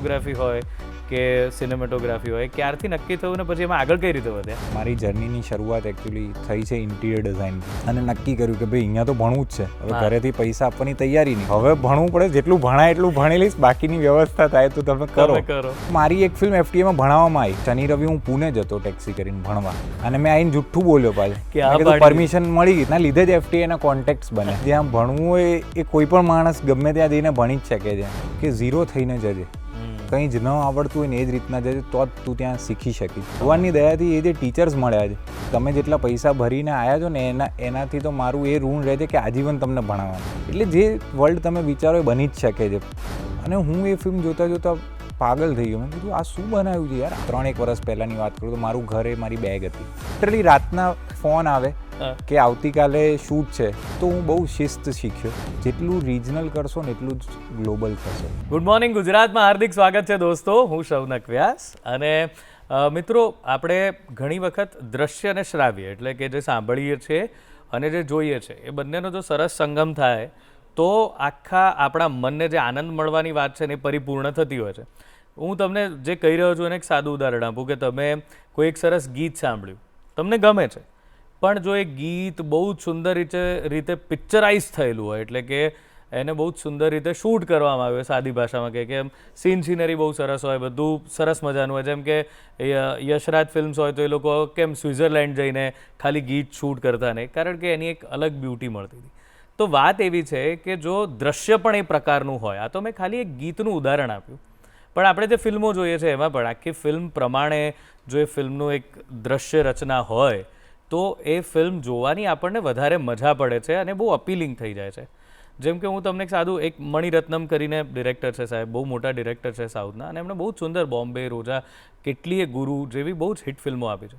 Photography હોય કે cinematography હોય, ક્યારથી નક્કી થયું ને પછી એમાં આગળ કઈ રીતે વધ્યા? મારી જર્નીની શરૂઆત એકચ્યુઅલી થઈ છે ઇન્ટિરિયર ડિઝાઇન, અને નક્કી કર્યું કે ભાઈ અહીંયા તો ભણવું જ છે. હવે ઘરેથી પૈસા આપવાની તૈયારી નહીં, હવે ભણવું પડે, જેટલું ભણાય એટલું ભણી લઈશ, બાકીની વ્યવસ્થા થાય તો તમે કરો. મારી એક ફિલ્મ FTA માં ભણાવવામાં આવી. શનિ રવિ હું પુણે જતો ટેક્સી કરીને ભણવા, અને મેં આવીને જુઠ્ઠું બોલ્યો પાછું, પરમિશન મળી ના લીધે જ FTA ના કોન્ટેક્ટ્સ બને. જ્યાં ભણવું હોય એ કોઈ પણ માણસ ગમે ત્યાં જઈને ભણી જ શકે છે, કે ઝીરો થઈને જજે, કંઈ જ ન આવડતું હોય ને એ જ રીતના જજે, તો જ તું ત્યાં શીખી શકીશ. ભગવાનની દયાથી એ જે ટીચર્સ મળ્યા છે, તમે જેટલા પૈસા ભરીને આવ્યા છો ને એનાથી તો મારું એ ઋણ રહે છે કે આજીવન તમને ભણાવવાનું. એટલે જે વર્લ્ડ તમે વિચારો એ બની જ શકે છે. અને હું એ ફિલ્મ જોતા જોતા પાગલ થઈ ગયો. મેં કીધું આ શું બનાવ્યું છે યાર. 3-1 વર્ષ પહેલાંની વાત કરું તો મારું ઘરે મારી બેગ હતી. લિટરલી રાતના ફોન આવે કે આવતીકાલે શૂટ છે, તો હું બહુ શિસ્ત શીખ્યો. જેટલું રિજનલ કરશો ને એટલું જ ગ્લોબલ થશે. ગુડ મોર્નિંગ ગુજરાતમાં હાર્દિક સ્વાગત છે દોસ્તો. હું શૌનક વ્યાસ. અને મિત્રો, આપણે ઘણી વખત દ્રશ્ય અને શ્રાવ્ય એટલે કે જે સાંભળીએ છીએ અને જે જોઈએ છે એ બંનેનો જો સરસ સંગમ થાય તો આખા આપણા મનને જે આનંદ મળવાની વાત છે ને એ પરિપૂર્ણ થતી હોય છે. હું તમને જે કહી રહ્યો છું એને એક સાદું ઉદાહરણ આપું કે તમે કોઈ એક સરસ ગીત સાંભળ્યું, તમને ગમે છે, પણ જો એ ગીત બહુ જ સુંદર રીતે પિક્ચરાઇઝ થયેલું હોય, એટલે કે એને બહુ જ સુંદર રીતે શૂટ કરવામાં આવ્યું હોય, સાદી ભાષામાં કહે કે સીન સિનરી બહુ સરસ હોય, બધું સરસ મજાનું હોય. જેમ કે યશરાજ ફિલ્મ્સ હોય તો એ લોકો કેમ સ્વિટ્ઝરલેન્ડ જઈને ખાલી ગીત શૂટ કરતા નહીં, કારણ કે એની એક અલગ બ્યુટી મળતી હતી. તો વાત એવી છે કે જો દ્રશ્ય પણ એ પ્રકારનું હોય, આ તો મેં ખાલી એક ગીતનું ઉદાહરણ આપ્યું, પણ આપણે જે ફિલ્મો જોઈએ છે એમાં પણ આખી ફિલ્મ પ્રમાણે જો એ ફિલ્મનું એક દ્રશ્ય રચના હોય તો એ ફિલ્મ જોવાની આપણને વધારે મજા પડે છે અને બહુ અપીલિંગ થઈ જાય છે. જેમ કે હું તમને એક સાદું એક મણિરત્નમ કરીને ડિરેક્ટર છે સાહેબ, બહુ મોટા ડિરેક્ટર છે સાઉથના, અને એમણે બહુ જ સુંદર બોમ્બે, રોજા, કેટલીય ગુરુ જેવી બહુ જ હિટ ફિલ્મો આપી છે.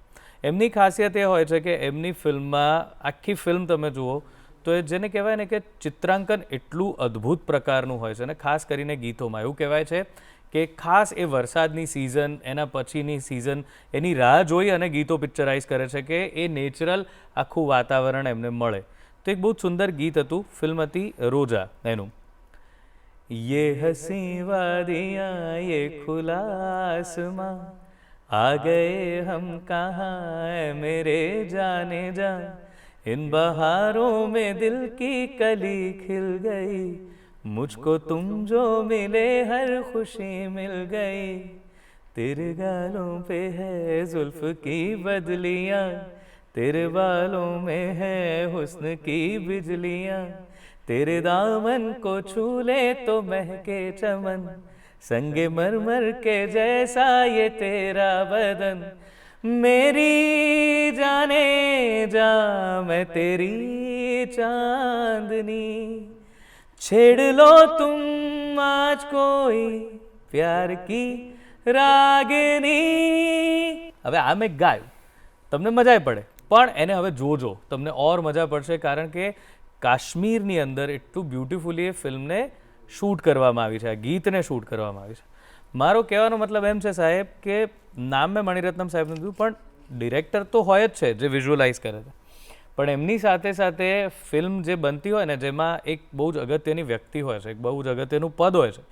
એમની ખાસિયત એ હોય છે કે એમની ફિલ્મમાં આખી ફિલ્મ તમે જુઓ તો એ જેને કહેવાય ને કે ચિત્રાંકન એટલું અદ્ભુત પ્રકારનું હોય છે, અને ખાસ કરીને ગીતોમાં એવું કહેવાય છે કે ખાસ એ વરસાદની સિઝન, એના પછીની સિઝન, એની રાહ જોઈ અને ગીતો પિક્ચરાઇઝ કરે છે કે એ નેચરલ આખું વાતાવરણ એમને મળે. તો એક બહુ સુંદર ગીત હતું, ફિલ્મ હતી રોજા, એનું યે હસી વાદિયાં યે ખુલા આસમાં આ ગયે હમ કહાં મેરે જાને જા इन बहारों में दिल की कली खिल गई मुझको तुम जो मिले हर खुशी मिल गई तेरे गालों पे है जुल्फ की बदलियाँ तेरे बालों में है हुस्न की बिजलियाँ तेरे दामन को छू ले तो महके चमन संगे मरमर के जैसा ये तेरा बदन मेरी जाने जा मैं तेरी चांदनी छेड़ लो तुम आज कोई प्यार की रागनी. હવે આ મેં ગાયું, તમને મજા પડે, પણ એને હવે જોજો, તમને ઓર મજા પડશે, કારણ કે કાશ્મીરની અંદર એટલું બ્યુટિફુલી એ ફિલ્મને શૂટ કરવામાં આવી છે, આ ગીતને શૂટ કરવામાં આવી છે. મારો કહેવાનો મતલબ એમ છે સાહેબ કે નામ મેં મણિરત્નમ સાહેબનું દીધું, પણ ડિરેક્ટર તો હોય જ છે જે વિઝ્યુઅલાઇઝ કરે છે, પણ એમની સાથે સાથે ફિલ્મ જે બનતી હોય ને જેમાં એક બહુ જ અગત્યની વ્યક્તિ હોય છે, એક બહુ જ અગત્યનું પદ હોય છે,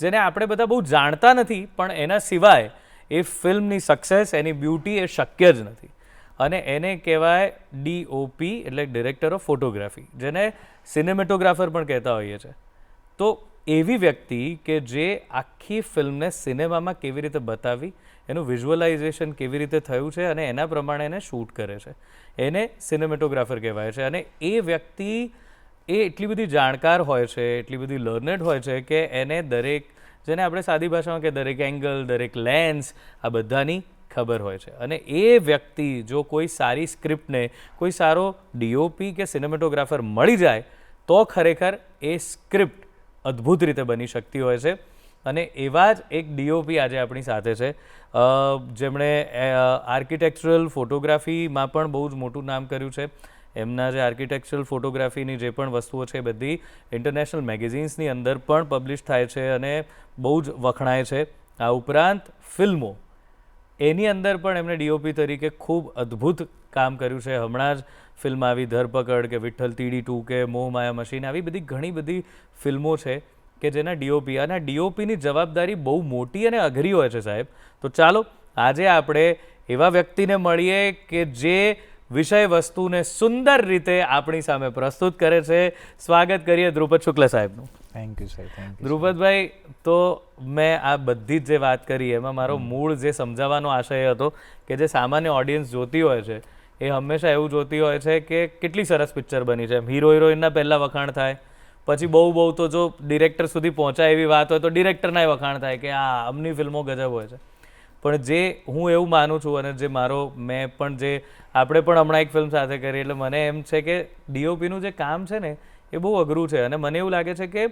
જેને આપણે બધા બહુ જાણતા નથી, પણ એના સિવાય એ ફિલ્મની સક્સેસ, એની બ્યુટી એ શક્ય જ નથી. અને એને કહેવાય DOP એટલે ડિરેક્ટર ઓફ ફોટોગ્રાફી, જેને સિનેમેટોગ્રાફર પણ કહેતા હોઈએ છીએ. તો એવી વ્યક્તિ કે જે આખી ફિલ્મને સિનેમામાં કેવી રીતે બતાવી, એનું વિઝ્યુઅલાઇઝેશન કેવી રીતે થયું છે અને એના પ્રમાણે એને શૂટ કરે છે, એને સિનેમેટોગ્રાફર કહેવાય છે. અને એ વ્યક્તિ એ એટલી બધી જાણકાર હોય છે, એટલી બધી લર્નેડ હોય છે કે એને દરેક, જેને આપણે સાદી ભાષામાં કે દરેક એંગલ, દરેક લેન્સ, આ બધાની ખબર હોય છે. અને એ વ્યક્તિ જો કોઈ સારી સ્ક્રિપ્ટને કોઈ સારો DOP કે સિનેમેટોગ્રાફર મળી જાય તો ખરેખર એ સ્ક્રિપ્ટ અદ્ભુત રીતે બની શકતી હોય છે. અને એવા જ એક DOP આજે આપણી સાથે છે, જેમણે આર્કિટેક્ચરલ ફોટોગ્રાફીમાં પણ બહુ જ મોટું નામ કર્યું છે. એમના જે આર્કિટેક્ચરલ ફોટોગ્રાફીની જે પણ વસ્તુઓ છે એ બધી ઇન્ટરનેશનલ મેગેઝિન્સની અંદર પણ પબ્લિશ થાય છે અને બહુ જ વખણાય છે. આ ઉપરાંત ફિલ્મો, એની અંદર પણ એમણે DOP તરીકે ખૂબ અદ્ભુત કામ કર્યું છે. હમણાં જ ફિલ્મ આવી ધરપકડ કે વિઠ્ઠલ TD2 કે મોહ માયા મશીન, આવી બધી ઘણી બધી ફિલ્મો છે કે જેના ડીઓપી, અને ડીઓપીની જવાબદારી બહુ મોટી અને અઘરી હોય છે સાહેબ. તો ચાલો આજે આપણે એવા વ્યક્તિને મળીએ કે જે વિષય વસ્તુને સુંદર રીતે આપણી સામે પ્રસ્તુત કરે છે. સ્વાગત કરીએ ધ્રુપદ શુક્લ સાહેબનું. Thank you sir, thank you. ધ્રુપદભાઈ, તો મેં આ બધી જ જે વાત કરી એમાં મારો મૂળ જે સમજાવવાનો આશય હતો કે જે સામાન્ય ઓડિયન્સ જોતી હોય છે એ હંમેશા એવું જોતી હોય છે કે કેટલી સરસ પિક્ચર બની છે. હીરો હિરોઈનના પહેલાં વખાણ થાય, પછી બહુ તો જો ડિરેક્ટર સુધી પહોંચાય એવી વાત હોય તો ડિરેક્ટરના વખાણ થાય કે આ અમની ફિલ્મો ગજબ હોય છે. પણ જે હું એવું માનું છું અને જે મેં પણ જે આપણે પણ હમણાં એક ફિલ્મ સાથે કરી, એટલે મને એમ છે કે ડીઓપીનું જે કામ છે ને એ બહુ અઘરું છે. અને મને એવું લાગે છે કે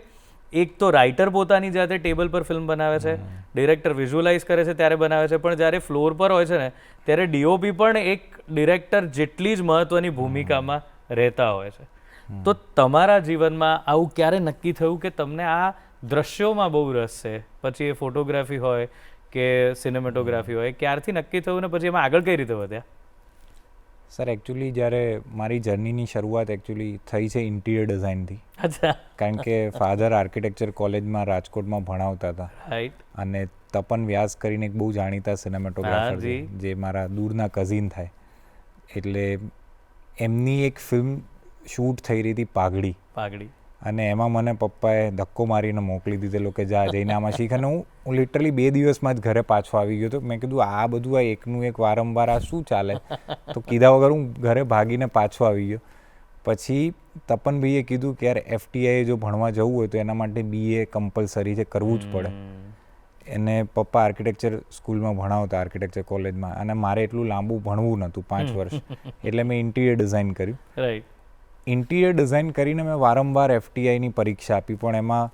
એક તો રાઇટર પોતાની જાતે ટેબલ પર ફિલ્મ બનાવે છે, ડિરેક્ટર વિઝ્યુઅલાઇઝ કરે છે ત્યારે બનાવે છે, પણ જ્યારે ફ્લોર પર હોય છે ને ત્યારે ડીઓપી પણ એક ડિરેક્ટર જેટલી જ મહત્ત્વની ભૂમિકામાં રહેતા હોય છે. તો તમારા જીવનમાં આવું ક્યારે નક્કી થયું કે તમને આ દ્રશ્યોમાં બહુ રસ છે, પછી એ ફોટોગ્રાફી હોય કે સિનેમેટોગ્રાફી હોય, ક્યારથી નક્કી થયું ને પછી એમાં આગળ કઈ રીતે વધ્યા? સર એકચ્યુઅલી જ્યારે મારી જર્નીની શરૂઆત એકચ્યુઅલી થઈ છે ઇન્ટિરિયર ડિઝાઇનથી. અચ્છા. કારણ કે ફાધર આર્કિટેક્ચર કોલેજમાં રાજકોટમાં ભણાવતા હતા. રાઈટ. અને તપન વ્યાસ કરીને એક બહુ જાણીતા સિનેમેટોગ્રાફર છે જે મારા દૂરના કઝિન થાય. એટલે એમની એક ફિલ્મ શૂટ થઈ રહી હતી પાઘડી. અને એમાં મને પપ્પાએ ધક્કો મારીને મોકલી દીધેલો કે જા જઈને આમાં શીખ. અને હું લિટરલી 2 દિવસમાં જ ઘરે પાછો આવી ગયો હતો. મેં કીધું આ બધું આ એકનું એક વારંવાર આ શું ચાલે, તો કીધા વગર હું ઘરે ભાગીને પાછો આવી ગયો. પછી તપનભાઈએ કીધું કે યાર FTI જો ભણવા જવું હોય તો એના માટે BA કમ્પલસરી છે, કરવું જ પડે. એને પપ્પા આર્કિટેક્ચર સ્કૂલમાં ભણાવતા, આર્કિટેક્ચર કોલેજમાં, અને મારે એટલું લાંબુ ભણવું નહોતું 5 વર્ષ, એટલે મેં ઇન્ટિરિયર ડિઝાઇન કર્યું. રાઈટ. ઇન્ટિરિયર ડિઝાઇન કરીને મેં વારંવાર FTIની પરીક્ષા આપી, પણ એમાં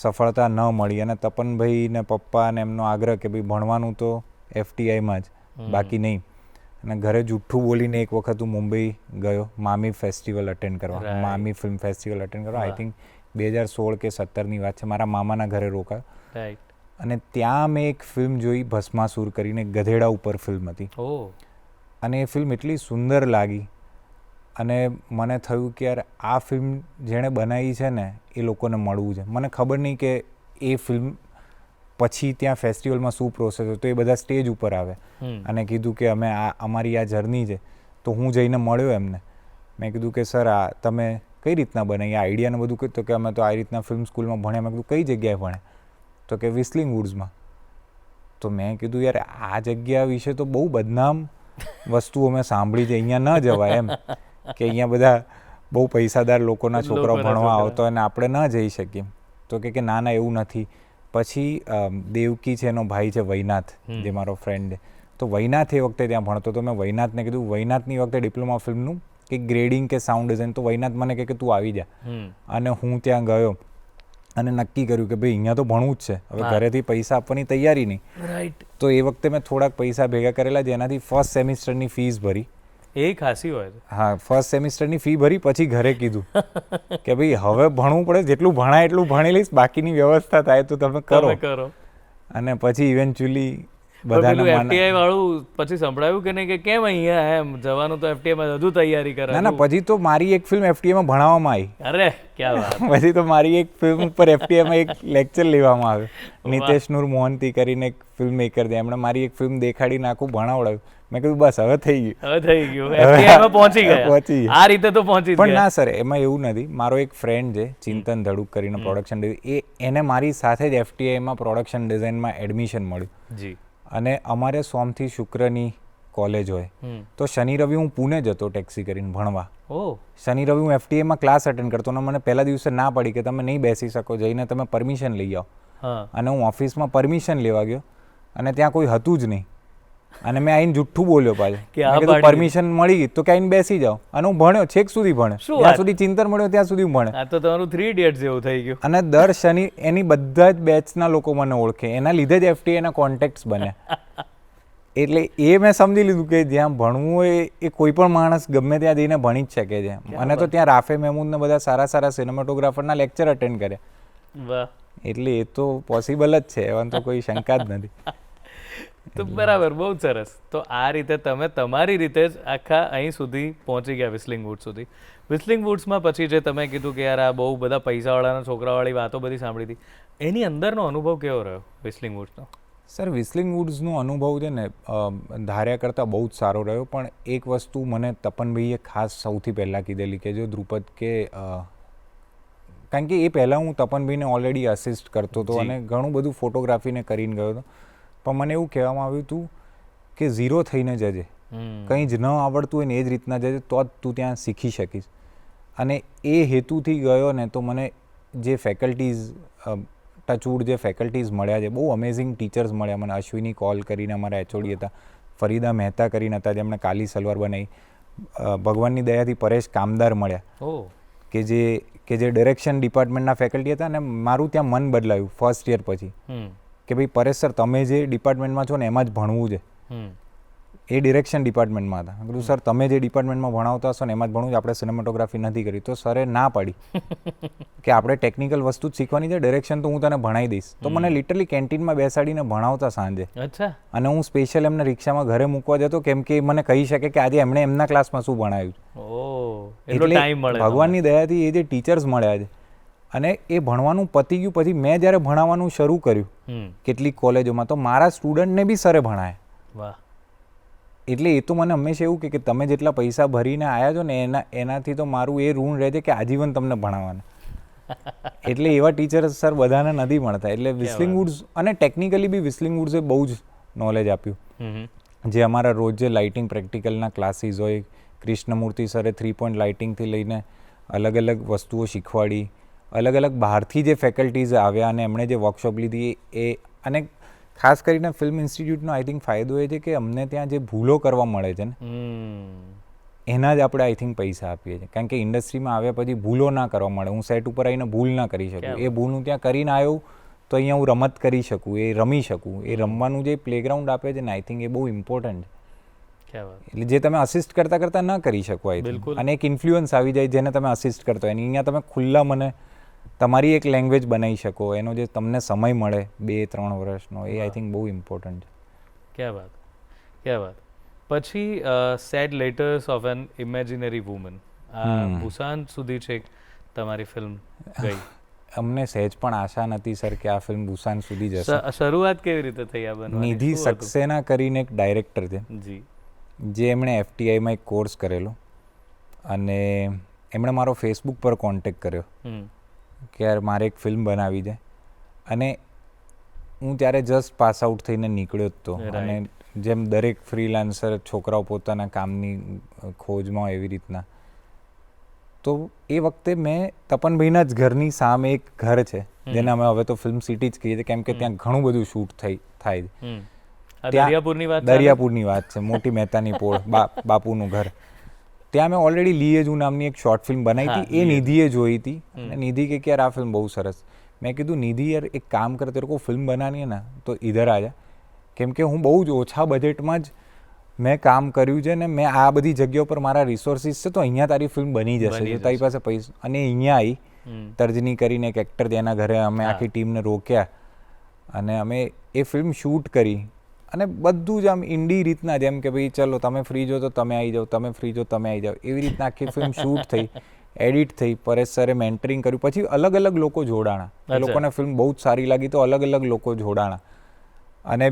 સફળતા ન મળી. અને તપનભાઈ ને પપ્પા ને એમનો આગ્રહ કે ભાઈ ભણવાનું તો FTIમાં જ, બાકી નહીં. અને ઘરે જુઠ્ઠું બોલીને એક વખત હું મુંબઈ ગયો મામી ફેસ્ટિવલ અટેન્ડ કરવા, મામી ફિલ્મ ફેસ્ટિવલ અટેન્ડ કરવા. આઈ થિંક 2016 કે 17ની વાત છે. મારા મામાના ઘરે રોકાયો. રાઈટ. અને ત્યાં મેં એક ફિલ્મ જોઈ, ભસ્માસુર કરીને, ગધેડા ઉપર ફિલ્મ હતી. અને એ ફિલ્મ એટલી સુંદર લાગી અને મને થયું કે યાર આ ફિલ્મ જેણે બનાવી છે ને એ લોકોને મળવું છે. મને ખબર નહીં કે એ ફિલ્મ પછી ત્યાં ફેસ્ટિવલમાં શું પ્રોસેસ હતો. એ બધા સ્ટેજ ઉપર આવે અને કીધું કે અમે અમારી આ જર્ની છે. તો હું જઈને મળ્યો એમને. મેં કીધું કે સર આ તમે કઈ રીતના બનાવી, આ આઈડિયાને બધું કીધું કે અમે તો આ રીતના ફિલ્મ સ્કૂલમાં ભણ્યા. મેં કીધું કઈ જગ્યાએ ભણે? તો કે વિસ્લિંગ વુડ્સમાં. તો મેં કીધું યાર આ જગ્યા વિશે તો બહુ બદનામ વસ્તુઓ મેં સાંભળી છે, અહીંયા ન જવાય એમ, કે અહીંયા બધા બહુ પૈસાદાર લોકોના છોકરાઓ ભણવા આવતો અને આપણે ન જઈ શકીએ. તો કે ના ના એવું નથી. પછી દેવકી છે, એનો ભાઈ છે વૈનાથ, જે મારો ફ્રેન્ડ છે. તો વૈનાથ એ વખતે ત્યાં ભણતો. તો મેં વૈનાથને કીધું, વૈનાથની વખતે ડિપ્લોમા ફિલ્મનું કે ગ્રેડિંગ કે સાઉન્ડ ડિઝાઇન, તો વૈનાથ મને કહે કે તું આવી જા. અને હું ત્યાં ગયો અને નક્કી કર્યું કે ભાઈ અહીંયા તો ભણવું જ છે, હવે ઘરેથી પૈસા આપવાની તૈયારી નહીં. રાઈટ. તો એ વખતે મેં થોડાક પૈસા ભેગા કરેલા, જેનાથી ફર્સ્ટ સેમિસ્ટરની ફીસ ભરી. એ ખાસી હોય છે. હા, ફર્સ્ટ સેમિસ્ટરની ફી ભરી. પછી ઘરે કીધું કે ભાઈ હવે ભણવું પડે, જેટલું ભણાય એટલું ભણી લઈશ, બાકીની વ્યવસ્થા થાય તો તમે કરો. અને પછી ઇવેન્ચ્યુઅલી બધાને FTI વાળું પછી સંભળાયું કે નહીં કે કેમ અહીંયા એમ જવાનું, તો FTI માં હજુ તૈયારી કરે? ના, પછી તો મારી એક ફિલ્મ FTI માં ભણાવવામાં આવી. અરે ક્યાં વાત. પછી તો મારી એક ફિલ્મ ઉપર FTI માં એક લેક્ચર લેવામાં આવ્યો. નિતેશ નૂર મોહંતી કરીને એક ફિલ્મ મેકર છે, એમણે મારી એક ફિલ્મ દેખાડી નાખું, ભણાવડાવ્યું. મેં કીધું બસ હવે થઈ ગયું. FTI માં પહોંચી ગયા. આ રીતે તો પહોંચી ગયા. પણ ના સર, એમાં એવું નથી. મારો એક ફ્રેન્ડ છે ચિંતન ધડુક કરીને, પ્રોડક્શન એને મારી સાથે જ FTI માં પ્રોડક્શન ડિઝાઇનમાં એડમિશન મળ્યું. જી. અને અમારે સોમથી શુક્રની કોલેજ હોય, તો શનિ રવિ હું પુણે જતો ટેક્સી કરીને ભણવા. શનિ રવિ હું FTI માં ક્લાસ અટેન્ડ કરતો. અને મને પહેલા દિવસે ના પડી કે તમે નહીં બેસી શકો, જઈને તમે પરમિશન લઈ આવો. અને હું ઓફિસમાં પરમિશન લેવા ગયો અને ત્યાં કોઈ હતું જ નહીં. અને મેં આવીને જુઠ્ઠું બોલ્યો પાછું, પરમિશન મળી તો કે આવીને બેસી જાઓ. અને હું ભણ્યો, છેક સુધી ભણ્યો, જ્યાં સુધી ચિંતન મળ્યો ત્યાં સુધી હું ભણ્યો. તો તમારું 3 ઇડિયટ્સ જેવું થઈ ગયું. અને દર શનિ એની બધા જ બેચના લોકો મને ઓળખે, એના લીધે જ FTI ના કોન્ટેક્ટ્સ બન્યા. એટલે એ મેં સમજી લીધું કે જ્યાં ભણવું હોય એ કોઈ પણ માણસ ગમે ત્યાં જઈને ભણી જ શકે છે. અને તો ત્યાં રાફે મહેમૂદ ને બધા સારા સારા સિનેમેટોગ્રાફરના લેક્ચર અટેન્ડ કર્યા. એટલે એ તો પોસિબલ જ છે, એમાં તો કોઈ શંકા જ નથી. તો બરાબર, બહુ જ સરસ. તો આ રીતે તમે તમારી રીતે જ આખા અહીં સુધી પહોંચી ગયા વિસ્લિંગ વુડ સુધી. વિસ્લિંગ વુડ્સમાં પછી જે તમે કીધું કે યાર આ બહુ બધા પૈસાવાળાના છોકરાવાળી વાતો બધી સાંભળી હતી, એની અંદરનો અનુભવ કેવો રહ્યો વિસ્લિંગ વુડ્સનો? સર વિસ્લિંગ વુડ્સનો અનુભવ છે ને ધાર્યા કરતાં બહુ જ સારો રહ્યો. પણ એક વસ્તુ મને તપનભાઈએ ખાસ સૌથી પહેલાં કીધેલી કે જો ધ્રુપદ કે કારણ કે એ પહેલાં હું તપનભાઈને ઓલરેડી અસિસ્ટ કરતો હતો અને ઘણું બધું ફોટોગ્રાફીને કરીને ગયો હતો. પણ મને એવું કહેવામાં આવ્યું હતું કે ઝીરો થઈને જજે, કંઈ જ ન આવડતું હોય ને એ જ રીતના જજે, તો જ તું ત્યાં શીખી શકીશ. અને એ હેતુથી ગયો ને તો મને જે ફેકલ્ટીઝ ટચવુડ જે ફેકલ્ટીઝ મળ્યા છે, બહુ અમેઝિંગ ટીચર્સ મળ્યા મને. અશ્વિની કોલ કરીને અમારા એચઓડી હતા, ફરીદા મહેતા કરીને હતા જેમણે કાલી સલવાર બનાવી, ભગવાનની દયાથી પરેશ કામદાર મળ્યા કે જે ડિરેક્શન ડિપાર્ટમેન્ટના ફેકલ્ટી હતા. અને મારું ત્યાં મન બદલાયું ફર્સ્ટ યર પછી કે ભાઈ પરેશ સર તમે જે ડિપાર્ટમેન્ટમાં છો ને એમાં જ ભણવું છે. એ ડિરેક્શન ડિપાર્ટમેન્ટમાં હતા. કીધું સર તમે જે ડિપાર્ટમેન્ટમાં ભણાવતા હશો ને એમાં જ ભણવું છે, આપણે સિનેમેટોગ્રાફી નથી કરી. તો સરે ના પાડી કે આપણે ટેકનિકલ વસ્તુ જ શીખવાની છે, ડિરેક્શન તો હું તને ભણાવી દઈશ. તો મને લિટરલી કેન્ટીનમાં બેસાડીને ભણાવતા સાંજે. અને હું સ્પેશિયલ એમને રિક્ષામાં ઘરે મૂકવા જતો કેમ કે મને કહી શકે કે આજે એમણે એમના ક્લાસમાં શું ભણાવ્યું. એટલે ભગવાનની દયાથી એ જે ટીચર્સ મળ્યા છે અને એ ભણવાનું પતી ગયું પછી મેં જ્યારે ભણાવવાનું શરૂ કર્યું કેટલીક કોલેજોમાં, તો મારા સ્ટુડન્ટને બી સરે ભણાય. એટલે એ તો મને હંમેશા એવું કે તમે જેટલા પૈસા ભરીને આવ્યા છો ને એનાથી તો મારું એ ઋણ રહે છે કે આજીવન તમને ભણાવવાના. એટલે એવા ટીચર્સ સર બધાને નથી મળતા. એટલે વિસ્લિંગ વુડ્સ અને ટેકનિકલી બી વિસ્લિંગ વુડ્સે બહુ જ નોલેજ આપ્યું. જે અમારા રોજ જે લાઇટિંગ પ્રેક્ટિકલના ક્લાસીસ હોય, કૃષ્ણમૂર્તિ સરે 3 પોઈન્ટ લાઇટિંગથી લઈને અલગ અલગ વસ્તુઓ શીખવાડી. અલગ અલગ બહારથી જે ફેકલ્ટીઝ આવ્યા અને એમણે જે વર્કશોપ લીધી એ. અને ખાસ કરીને ફિલ્મ ઇન્સ્ટિટ્યૂટનો આઈ થિંક ફાયદો એ છે કે અમને ત્યાં જે ભૂલો કરવા મળે છે ને એના જ આપણે આઈ થિંક પૈસા આપીએ છીએ. કારણ કે ઇન્ડસ્ટ્રીમાં આવ્યા પછી ભૂલો ના કરવા મળે. હું સેટ ઉપર આવીને ભૂલ ના કરી શકું. એ ભૂલ હું ત્યાં કરીને આવ્યો તો અહીંયા હું રમત કરી શકું, એ રમી શકું. એ રમવાનું જે પ્લેગ્રાઉન્ડ આપે છે ને આઈ થિંક એ બહુ ઇમ્પોર્ટન્ટ છે. એટલે જે તમે અસિસ્ટ કરતાં કરતાં ન કરી શકો આઈ થિંક. અને એક ઇન્ફ્લુઅન્સ આવી જાય જેને તમે અસિસ્ટ કરતો હોય અને અહીંયા તમે ખુલ્લા મને તમારી એક લેંગ્વેજ બનાવી શકો. એનો જે તમને સમય મળે 2-3 વર્ષનો, એ આઈ થિંક બહુ ઇમ્પોર્ટન્ટ છે. ક્યાં વાત, ક્યાં વાત. પછી sad letters of an imaginary woman, આ બુસાન સુધી છે તમારી ફિલ્મ ગઈ. અમને સહેજ પણ આશા નથી સર કે આ ફિલ્મ બુસાન સુધી જશે. શરૂઆત કેવી રીતે થઈ આ બનવાની? નિધિ સક્સેના કરીને એક ડાયરેક્ટર છે જે એમણે FTIમાં એક કોર્સ કરેલો અને એમણે મારો ફેસબુક પર કોન્ટેક્ટ કર્યો કે યાર મારે એક ફિલ્મ બનાવી છે. અને હું ત્યારે જસ્ટ પાસ આઉટ થઈને નીકળ્યો જ હતો. અને જેમ દરેક ફ્રીલાન્સર છોકરાઓ પોતાના કામની ખોજમાં હોય એવી રીતના, તો એ વખતે મેં તપનભાઈના જ ઘરની સામે એક ઘર છે જેને અમે હવે તો ફિલ્મ સિટી જ કહીએ છીએ કેમ કે ત્યાં ઘણું બધું શૂટ થાય છે. દરિયાપુરની વાત છે, મોટી મહેતાની પોળ, બાપુનું ઘર. ત્યાં મેં ઓલરેડી લીએજુ નામની એક શોર્ટ ફિલ્મ બનાવી હતી. એ નિધિએ જોઈ હતી અને નિધિ કે યાર આ ફિલ્મ બહુ સરસ. મેં કીધું નિધિ યાર એક કામ કર, તેરે કો ફિલ્મ બનાની હે ના તો ઇધર આ જા. કેમ કે હું બહુ જ ઓછા બજેટમાં જ મેં કામ કર્યું છે ને મેં આ બધી જગ્યાઓ પર મારા રિસોર્સિસ છે, તો અહીંયા તારી ફિલ્મ બની જશે જો તારી પાસે પૈસા. અને અહીંયા આવી તર્જની કરીને એક એક્ટર જેના ઘરે અમે આખી ટીમને રોક્યા અને અમે એ ફિલ્મ શૂટ કરી. અને બધું જ આમ ઇન્ડી રીતના, જેમ કે ભાઈ ચલો તમે ફ્રી જો તો તમે આવી જાઓ, તમે ફ્રી જો તમે આવી જાઓ, એવી રીતના આખી ફિલ્મ શૂટ થઈ, એડિટ થઈ. પરેશ સરે મેન્ટરિંગ કર્યું. પછી અલગ અલગ લોકો જોડાણા. એ લોકોને ફિલ્મ બહુ જ સારી લાગી તો અલગ અલગ લોકો જોડાણા. અને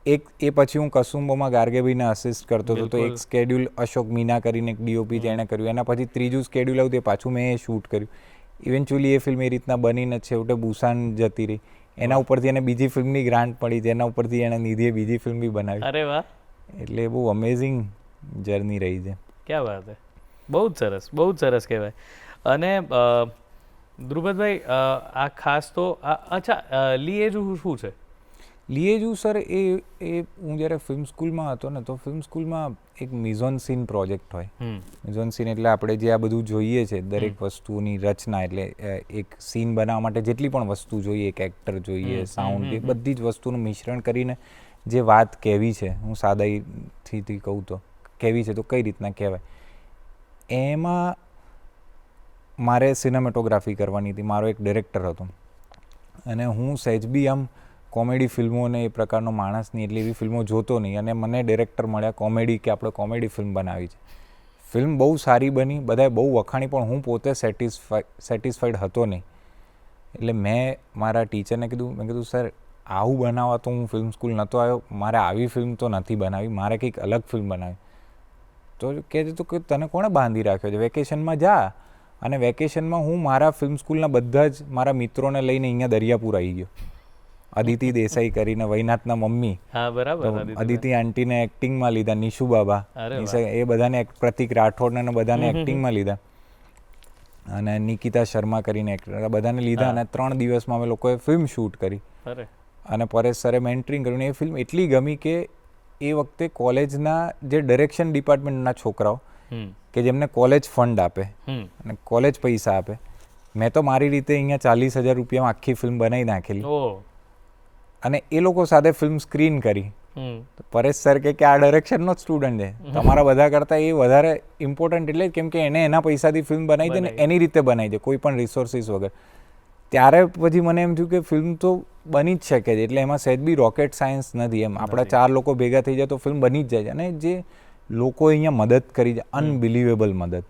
એ પછી હું કસુંબોમાં ગાર્ગેભાઈને અસિસ્ટ કરતો હતો. તો એક સ્કેડ્યુલ અશોક મીના કરીને એક DOP જેણે કર્યું. એના પછી ત્રીજું સ્કેડ્યુલ આવ્યું તે પાછું મેં એ શૂટ કર્યું. ઇવેન્ચ્યુઅલી એ ફિલ્મ એ રીતના બનીને છેવટે બુસાન જતી રહી. એના ઉપરથી એને બીજી ફિલ્મની ગ્રાન્ટ પડી, જેના ઉપરથી એને નિધિએ બીજી ફિલ્મ બી બનાવી. અરે વાહ. એટલે બહુ અમેઝિંગ જર્ની રહી છે. ક્યાં વાત છે. બહુ જ સરસ, બહુ જ સરસ કહેવાય. અને ધ્રુપદભાઈ આ ખાસ તો અચ્છા લીએજુ શું છે? લીએજુ સર એ હું જ્યારે ફિલ્મ સ્કૂલમાં હતો ને તો ફિલ્મ સ્કૂલમાં એક મિઝોન સીન પ્રોજેક્ટ હોય. મિઝોન સીન એટલે આપણે જે આ બધું જોઈએ છે દરેક વસ્તુની રચના, એટલે એક સીન બનાવવા માટે જેટલી પણ વસ્તુ જોઈએ, એક એક્ટર જોઈએ, સાઉન્ડ, એ બધી જ વસ્તુનું મિશ્રણ કરીને જે વાત કહેવી છે, હું સાદાઈથી કહું તો કહેવી છે તો કઈ રીતના કહેવાય, એમાં મારે સિનેમેટોગ્રાફી કરવાની હતી. મારો એક ડિરેક્ટર હતો અને હું સહેજ બી આમ કોમેડી ફિલ્મો ને એ પ્રકારનો માણસ નહીં, એટલે એવી ફિલ્મો જોતો નહીં. અને મને ડિરેક્ટર મળ્યા કોમેડી, કે આપણે કોમેડી ફિલ્મ બનાવી છે. ફિલ્મ બહુ સારી બની, બધાએ બહુ વખાણી, પણ હું પોતે સેટિસ્ફાઈડ હતો નહીં. એટલે મેં મારા ટીચરને કીધું, મેં કીધું સર આવું બનાવવા તો હું ફિલ્મ સ્કૂલ નહોતો આવ્યો, મારે આવી ફિલ્મ તો નથી બનાવી, મારે કંઈક અલગ ફિલ્મ બનાવી. તો કહેતું હતું કે તને કોણે બાંધી રાખ્યો છે, વેકેશનમાં જા. અને વેકેશનમાં હું મારા ફિલ્મ સ્કૂલના બધા જ મારા મિત્રોને લઈને અહીંયા દરિયાપુર આવી ગયો. અદિતિ દેસાઈ કરીને, વૈનાથના મમ્મી, હા બરાબર, અદિતિ આંટીને એક્ટિંગમાં લીધા, નિશુ બાબા, એ બધાને, પ્રતિક રાઠોડને બધાને એક્ટિંગમાં લીધા, અને નિકિતા શર્મા કરીને એક્ટર, બધાને લીધા. અને 3 દિવસમાં અમે લોકોએ ફિલ્મ શૂટ કરી. અને પરેશ સરે મેન્ટરિંગ કર્યું. એ ફિલ્મ એટલી ગમી કે એ વખતે કોલેજના જે ડિરેક્શન ડિપાર્ટમેન્ટના છોકરાઓ કે જેમને કોલેજ ફંડ આપે અને કોલેજ પૈસા આપે, મેં તો મારી રીતે અહીંયા 40,000 રૂપિયામાં આખી ફિલ્મ બનાવી નાખેલી. અને એ લોકો સાથે ફિલ્મ સ્ક્રીન કરી. પરેશ સર કે આ ડિરેક્શનનો જ સ્ટુડન્ટ છે, તમારા બધા કરતાં એ વધારે ઇમ્પોર્ટન્ટ, એટલે કેમ કે એને એના પૈસાથી ફિલ્મ બનાવી દે ને એની રીતે બનાવી દે, કોઈ પણ રિસોર્સિસ વગર. ત્યારે પછી મને એમ થયું કે ફિલ્મ તો બની જ શકે છે, એટલે એમાં સહેજ બી રોકેટ સાયન્સ નથી. એમ આપણા 4 લોકો ભેગા થઈ જાય તો ફિલ્મ બની જ જાય છે. અને જે લોકો અહીંયા મદદ કરી છે, અનબિલિવેબલ મદદ,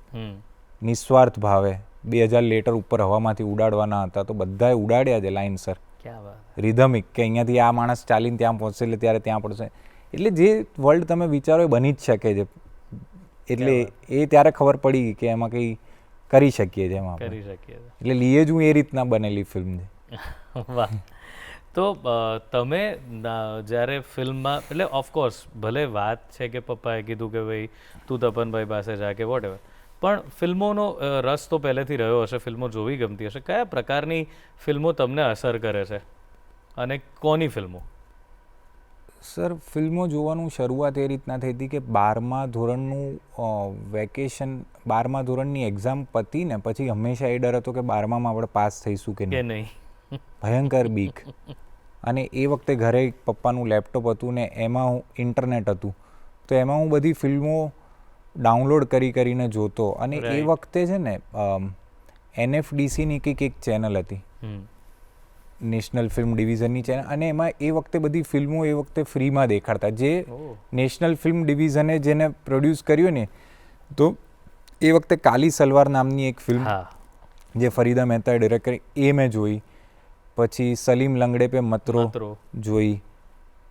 નિસ્વાર્થ ભાવે. 2000 લીટર ઉપર હવામાંથી ઉડાડવાના હતા તો બધાએ ઉડાડ્યા છે લાઇનસર, રિધમિક, કે અહીંયાથી આ માણસ ચાલીને ત્યાં પહોંચશે એટલે ત્યારે ત્યાં પડશે. એટલે જે વર્લ્ડ તમે વિચારો એ બની જ શકે છે. એટલે એ ત્યારે ખબર પડી કે એમાં કંઈ કરી શકીએ છીએ એમાં કરી શકીએ. એટલે લીએ જ હું એ રીતના બનેલી ફિલ્મ છે. વાહ. તો તમે જ્યારે ફિલ્મમાં, એટલે ઓફકોર્સ ભલે વાત છે કે પપ્પાએ કીધું કે ભાઈ તું તપનભાઈ પાસે જા કે વોટ એવર, પણ ફિલ્મોનો રસ તો પહેલેથી રહ્યો હશે, ફિલ્મો જોવી ગમતી હશે. કયા પ્રકારની ફિલ્મો તમને અસર કરે છે અને કોની ફિલ્મો? સર ફિલ્મો જોવાનું શરૂઆત એ રીતના થઈ હતી કે 12મા ધોરણનું વેકેશન, 12મા ધોરણની એક્ઝામ પતી ને પછી હંમેશા એ ડર હતો કે 12મામાં આપણે પાસ થઈશું કે નહીં. ભયંકર બીક. અને એ વખતે ઘરે પપ્પાનું લેપટોપ હતું ને એમાં ઇન્ટરનેટ હતું, તો એમાં હું બધી ફિલ્મો ડાઉનલોડ કરીને જોતો. અને એ વખતે છે ને NFDCની કંઈક એક ચેનલ હતી, નેશનલ ફિલ્મ ડિવિઝનની ચેનલ, અને એમાં એ વખતે બધી ફિલ્મો એ વખતે ફ્રીમાં દેખાડતા. જે નેશનલ ફિલ્મ ડિવિઝને જેને પ્રોડ્યુસ કર્યું ને, તો એ વખતે કાલી સલવાર નામની એક ફિલ્મ જે ફરીદા મહેતાએ ડિરેક્ટ કરી, એ મેં જોઈ. પછી સલીમ લંગડે પે મતરો જોઈ.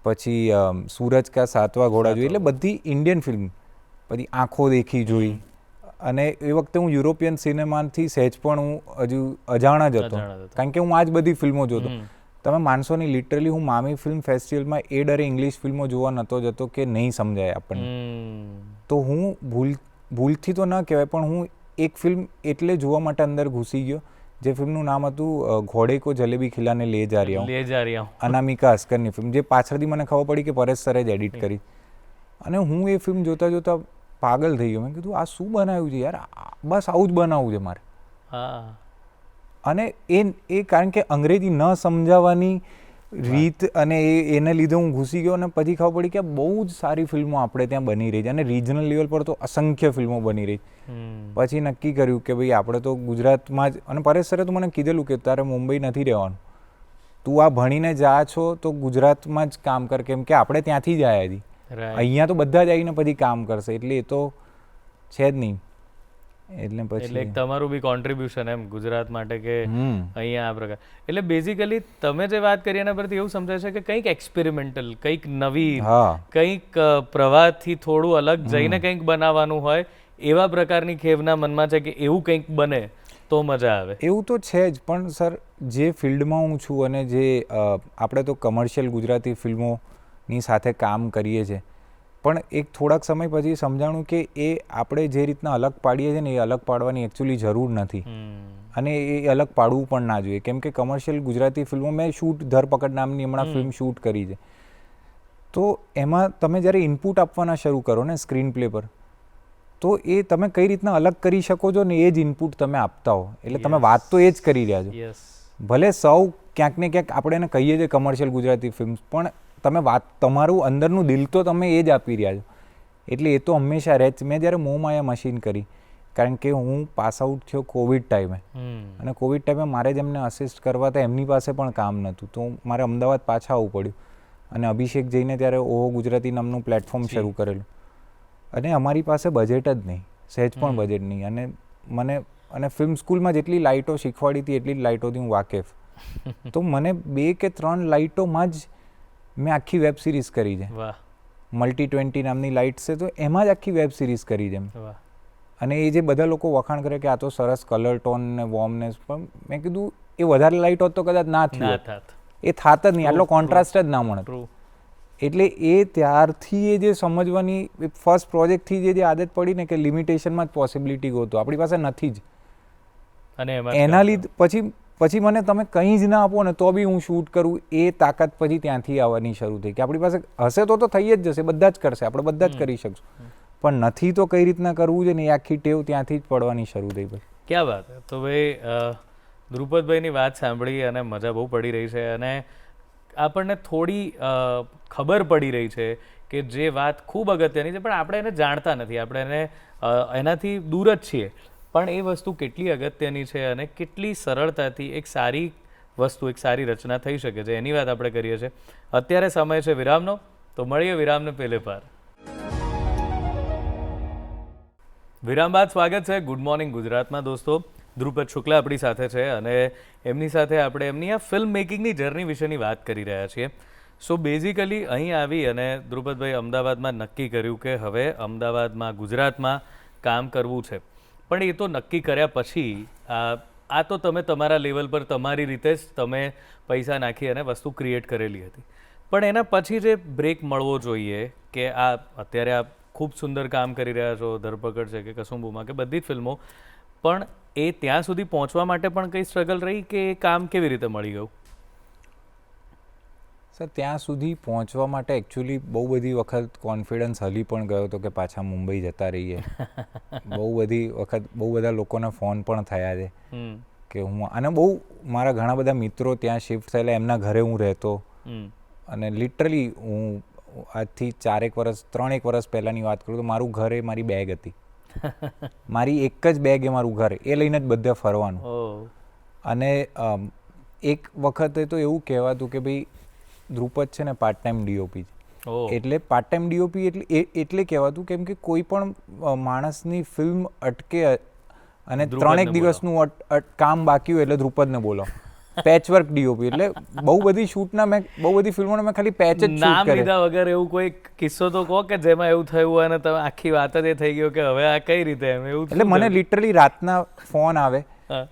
પછી સૂરજ કા સાતવા ઘોડા જોઈ. એટલે બધી ઇન્ડિયન ફિલ્મ. પછી આંખો દેખી જોઈ. અને એ વખતે હું યુરોપિયન સિનેમાથી સહેજ પણ હું હજુ અજાણ જ હતો, કારણ કે હું આ જ બધી ફિલ્મો જોતો. તમે માનશો નહીં, લિટરલી હું મામી ફિલ્મ ફેસ્ટિવલમાં એ ડરે ઇંગ્લિશ ફિલ્મો જોવા નહોતો જતો કે નહીં સમજાય આપણને. તો હું ભૂલથી તો ન કહેવાય, પણ હું એક ફિલ્મ એટલે જોવા માટે અંદર ઘૂસી ગયો, જે ફિલ્મનું નામ હતું ઘોડે કો જલેબી ખિલાને લે જા રહ્યા હું, અનામિકા અસ્કરની ફિલ્મ, જે પાછળથી મને ખબર પડી કે પરેશ સરે જ એડિટ કરી. અને હું એ ફિલ્મ જોતા જોતા પાગલ થઈ ગયો. મેં કીધું આ શું બનાવ્યું છે યાર, બસ આવું જ બનાવવું છે મારે. અને એ કારણ કે અંગ્રેજી ન સમજાવવાની રીત, અને એને લીધે હું ઘૂસી ગયો. અને પછી ખબર પડી કે બહુ જ સારી ફિલ્મો આપણે ત્યાં બની રહી છે, અને રિજનલ લેવલ પર તો અસંખ્ય ફિલ્મો બની રહી. પછી નક્કી કર્યું કે ભાઈ આપણે તો ગુજરાતમાં જ, અને પરેશ સરે તો મને કીધેલું કે તારે મુંબઈ નથી રહેવાનું, તું આ ભણીને જા છો તો ગુજરાતમાં જ કામ કર, કેમ કે આપણે ત્યાંથી જ આવ્યા છીએ. અહીંયા તો બધા જ આવીને પછી કામ કરશે, એટલે એ તો છે જ નહીં. એટલે પછી એક તમારું બી કોન્ટ્રીબ્યુશન એમ ગુજરાત માટે કે અહીંયા આ પ્રકાર. એટલે બેઝિકલી તમે જે વાત કરી એના પરથી એવું સમજાય છે કે કંઈક એક્સપેરિમેન્ટલ, કંઈક નવી, કંઈક પ્રવાહથી થોડું અલગ જઈને કંઈક બનાવવાનું હોય, એવા પ્રકારની ખેવના મનમાં છે કે એવું કંઈક બને તો મજા આવે. એવું તો છે જ, પણ સર જે ફિલ્ડમાં હું છું અને જે આપણે તો કમર્શિયલ ગુજરાતી ફિલ્મોની સાથે કામ કરીએ છીએ, પણ એક થોડાક સમય પછી સમજાણું કે એ આપણે જે રીતના અલગ પાડીએ છીએ ને એ અલગ પાડવાની એકચ્યુઅલી જરૂર નથી. અને એ અલગ પાડવું પણ ના જોઈએ, કેમ કે કમર્શિયલ ગુજરાતી ફિલ્મો, મેં ધરપકડ નામની હમણાં ફિલ્મ શૂટ કરી છે, તો એમાં તમે જ્યારે ઇનપુટ આપવાના શરૂ કરો ને સ્ક્રીન પ્લે પર, તો એ તમે કઈ રીતના અલગ કરી શકો છો ને એ જ ઇનપુટ તમે આપતા હો. એટલે તમે વાત તો એ જ કરી રહ્યા છો. ભલે સૌ ક્યાંક ને ક્યાંક આપણે એને કહીએ છીએ કમર્શિયલ ગુજરાતી ફિલ્મ, પણ તમે વાત, તમારું અંદરનું દિલ તો તમે એ જ આપી રહ્યા છો. એટલે એ તો હંમેશા રહે જ. મેં જ્યારે મોહમાયા મશીન કરી કારણ કે હું પાસ આઉટ થયો કોવિડ ટાઈમે, અને કોવિડ ટાઈમે મારે જ એમને અસિસ્ટ કરવા હતા, એમની પાસે પણ કામ નહોતું, તો મારે અમદાવાદ પાછા આવવું પડ્યું. અને અભિષેક જઈને ત્યારે ઓહો ગુજરાતી નામનું પ્લેટફોર્મ શરૂ કરેલું, અને અમારી પાસે બજેટ જ નહીં, સહેજ પણ બજેટ નહીં. અને મને ફિલ્મ સ્કૂલમાં જેટલી લાઇટો શીખવાડી હતી એટલી જ લાઇટોથી હું વાકેફ. તો મને 2 કે 3 લાઇટોમાં જ મેં આખી વેબ સિરીઝ કરી છે. Multi-20 નામની લાઇટ્સ છે, તો એમાં જ આખી વેબ સિરીઝ કરી છે. અને એ જે બધા લોકો વખાણ કરે કે આ તો સરસ કલર ટોન ને વોર્મનેસ, પણ મેં કીધું એ વધારે લાઇટ હોત તો કદાચ ના થયું, એ થાત જ નહીં, આટલો કોન્ટ્રાસ્ટ જ ના મળે. એટલે એ ત્યારથી એ જે સમજવાની ફર્સ્ટ પ્રોજેક્ટથી જે આદત પડી ને કે લિમિટેશનમાં જ પોસિબિલિટી ગોતો, આપણી પાસે નથી જ. અને એના લીધે પછી મને તમે કંઈ જ ના આપો ને તો બી હું શૂટ કરું, એ તાકાત પછી ત્યાંથી આવવાની શરૂ થઈ કે આપણી પાસે હશે તો થઈ જ જશે, બધા જ કરશે, આપણે બધા જ કરી શકશું, પણ નથી તો કઈ રીતના કરવું છે ને એ આખી ટેવ ત્યાંથી જ પડવાની શરૂ થઈ. પછી ક્યાં વાત. તો ભાઈ ધ્રુપદભાઈની વાત સાંભળી અને મજા બહુ પડી રહી છે, અને આપણને થોડી ખબર પડી રહી છે કે જે વાત ખૂબ અગત્યની છે, પણ આપણે એને જાણતા નથી, આપણે એને એનાથી દૂર જ છીએ, પણ એ વસ્તુ કેટલી અગત્યની છે અને કેટલી સરળતાથી એક સારી વસ્તુ, એક સારી રચના થઈ શકે છે, એની વાત આપણે કરીએ છીએ. અત્યારે સમય છે વિરામનો, તો મળીએ વિરામને પહેલે પાર. વિરામ બાદ સ્વાગત છે ગુડ મોર્નિંગ ગુજરાતમાં. દોસ્તો, ધ્રુપદ શુક્લા આપણી સાથે છે અને એમની સાથે આપણે એમની આ ફિલ્મ મેકિંગની જર્ની વિશેની વાત કરી રહ્યા છીએ. સો બેઝિકલી અહીં આવી અને ધ્રુપદભાઈ અમદાવાદમાં નક્કી કર્યું કે હવે અમદાવાદમાં, ગુજરાતમાં કામ કરવું છે. પણ એ તો નક્કી કર્યા પછી આ તો તમે તમારા લેવલ પર તમારી રીતે જ તમે પૈસા નાખી અને વસ્તુ ક્રિએટ કરેલી હતી, પણ એના પછી જે બ્રેક મળવો જોઈએ કે આ અત્યારે આ ખૂબ સુંદર કામ કરી રહ્યા છો, ધરપકડ છે કે કસુંબુમાં કે બધી જ ફિલ્મો, પણ એ ત્યાં સુધી પહોંચવા માટે પણ કંઈ સ્ટ્રગલ રહી કે એ કામ કેવી રીતે મળી ગયું? સર, ત્યાં સુધી પહોંચવા માટે એકચ્યુઅલી બહુ બધી વખત કોન્ફિડન્સ હલી પણ ગયો હતો કે પાછા મુંબઈ જતા રહીએ. બહુ બધી વખત બહુ બધા લોકોના ફોન પણ થયા છે કે હું, અને બહુ મારા ઘણા બધા મિત્રો ત્યાં શિફ્ટ થયેલા, એમના ઘરે હું રહેતો, અને લિટરલી હું આજથી 3 વર્ષ પહેલાંની વાત કરું તો મારું ઘર એ મારી બેગ હતી. મારી એક જ બેગ એ મારું ઘર, એ લઈને જ બધે ફરવાનું. અને એક વખતે તો એવું કહેવાતું કે ભાઈ ધ્રુપદ છે ને પાર્ટ ટાઈમ ડીઓપી છે. એટલે પાર્ટ ટાઈમ ડીઓપી એટલે કહેવાતું કેમ કે કોઈ પણ માણસની ફિલ્મ અટકે અને 3 દિવસનું કામ બાકી હોય એટલે ધ્રુપદને બોલો. પેચવર્ક ડીઓપી એટલે બહુ બધી શૂટના મેં બહુ બધી ફિલ્મોને મેં ખાલી પેચ જ નામ લીધા વગર એવું કોઈ કિસ્સો તો કહો કે જેમાં એવું થયું હોય અને તમે આખી વાત જ એ થઈ ગયો કે હવે આ કઈ રીતે એમ એવું? એટલે મને લિટરલી રાતના ફોન આવે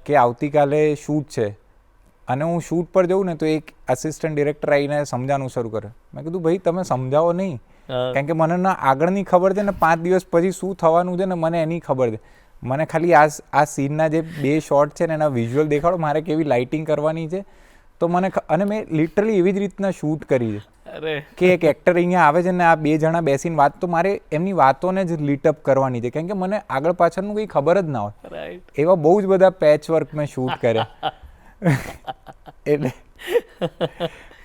કે આવતીકાલે શૂટ છે, અને હું શૂટ પર જઉં ને તો એક આસિસ્ટન્ટ ડિરેક્ટર આવીને સમજાવવાનું શરૂ કરે. મેં કીધું ભાઈ તમે સમજાવો નહીં, કારણ કે મને ના આગળની ખબર છે ને 5 દિવસ પછી શું થવાનું છે ને મને એની ખબર છે. મને ખાલી આ સીનના જે 2 શોટ છે ને એના વિઝ્યુઅલ દેખાડો, મારે કેવી લાઇટિંગ કરવાની છે, તો મને અને મેં લિટરલી એવી જ રીતના શૂટ કરી છે કે એક એક્ટર અહીંયા આવે છે ને આ 2 જણા બેસીને વાત, તો મારે એમની વાતોને જ લીટઅપ કરવાની છે, કારણ કે મને આગળ પાછળનું કંઈ ખબર જ ના હોય. એવા બહુ જ બધા પેચ વર્ક મેં શૂટ કર્યા. એટલે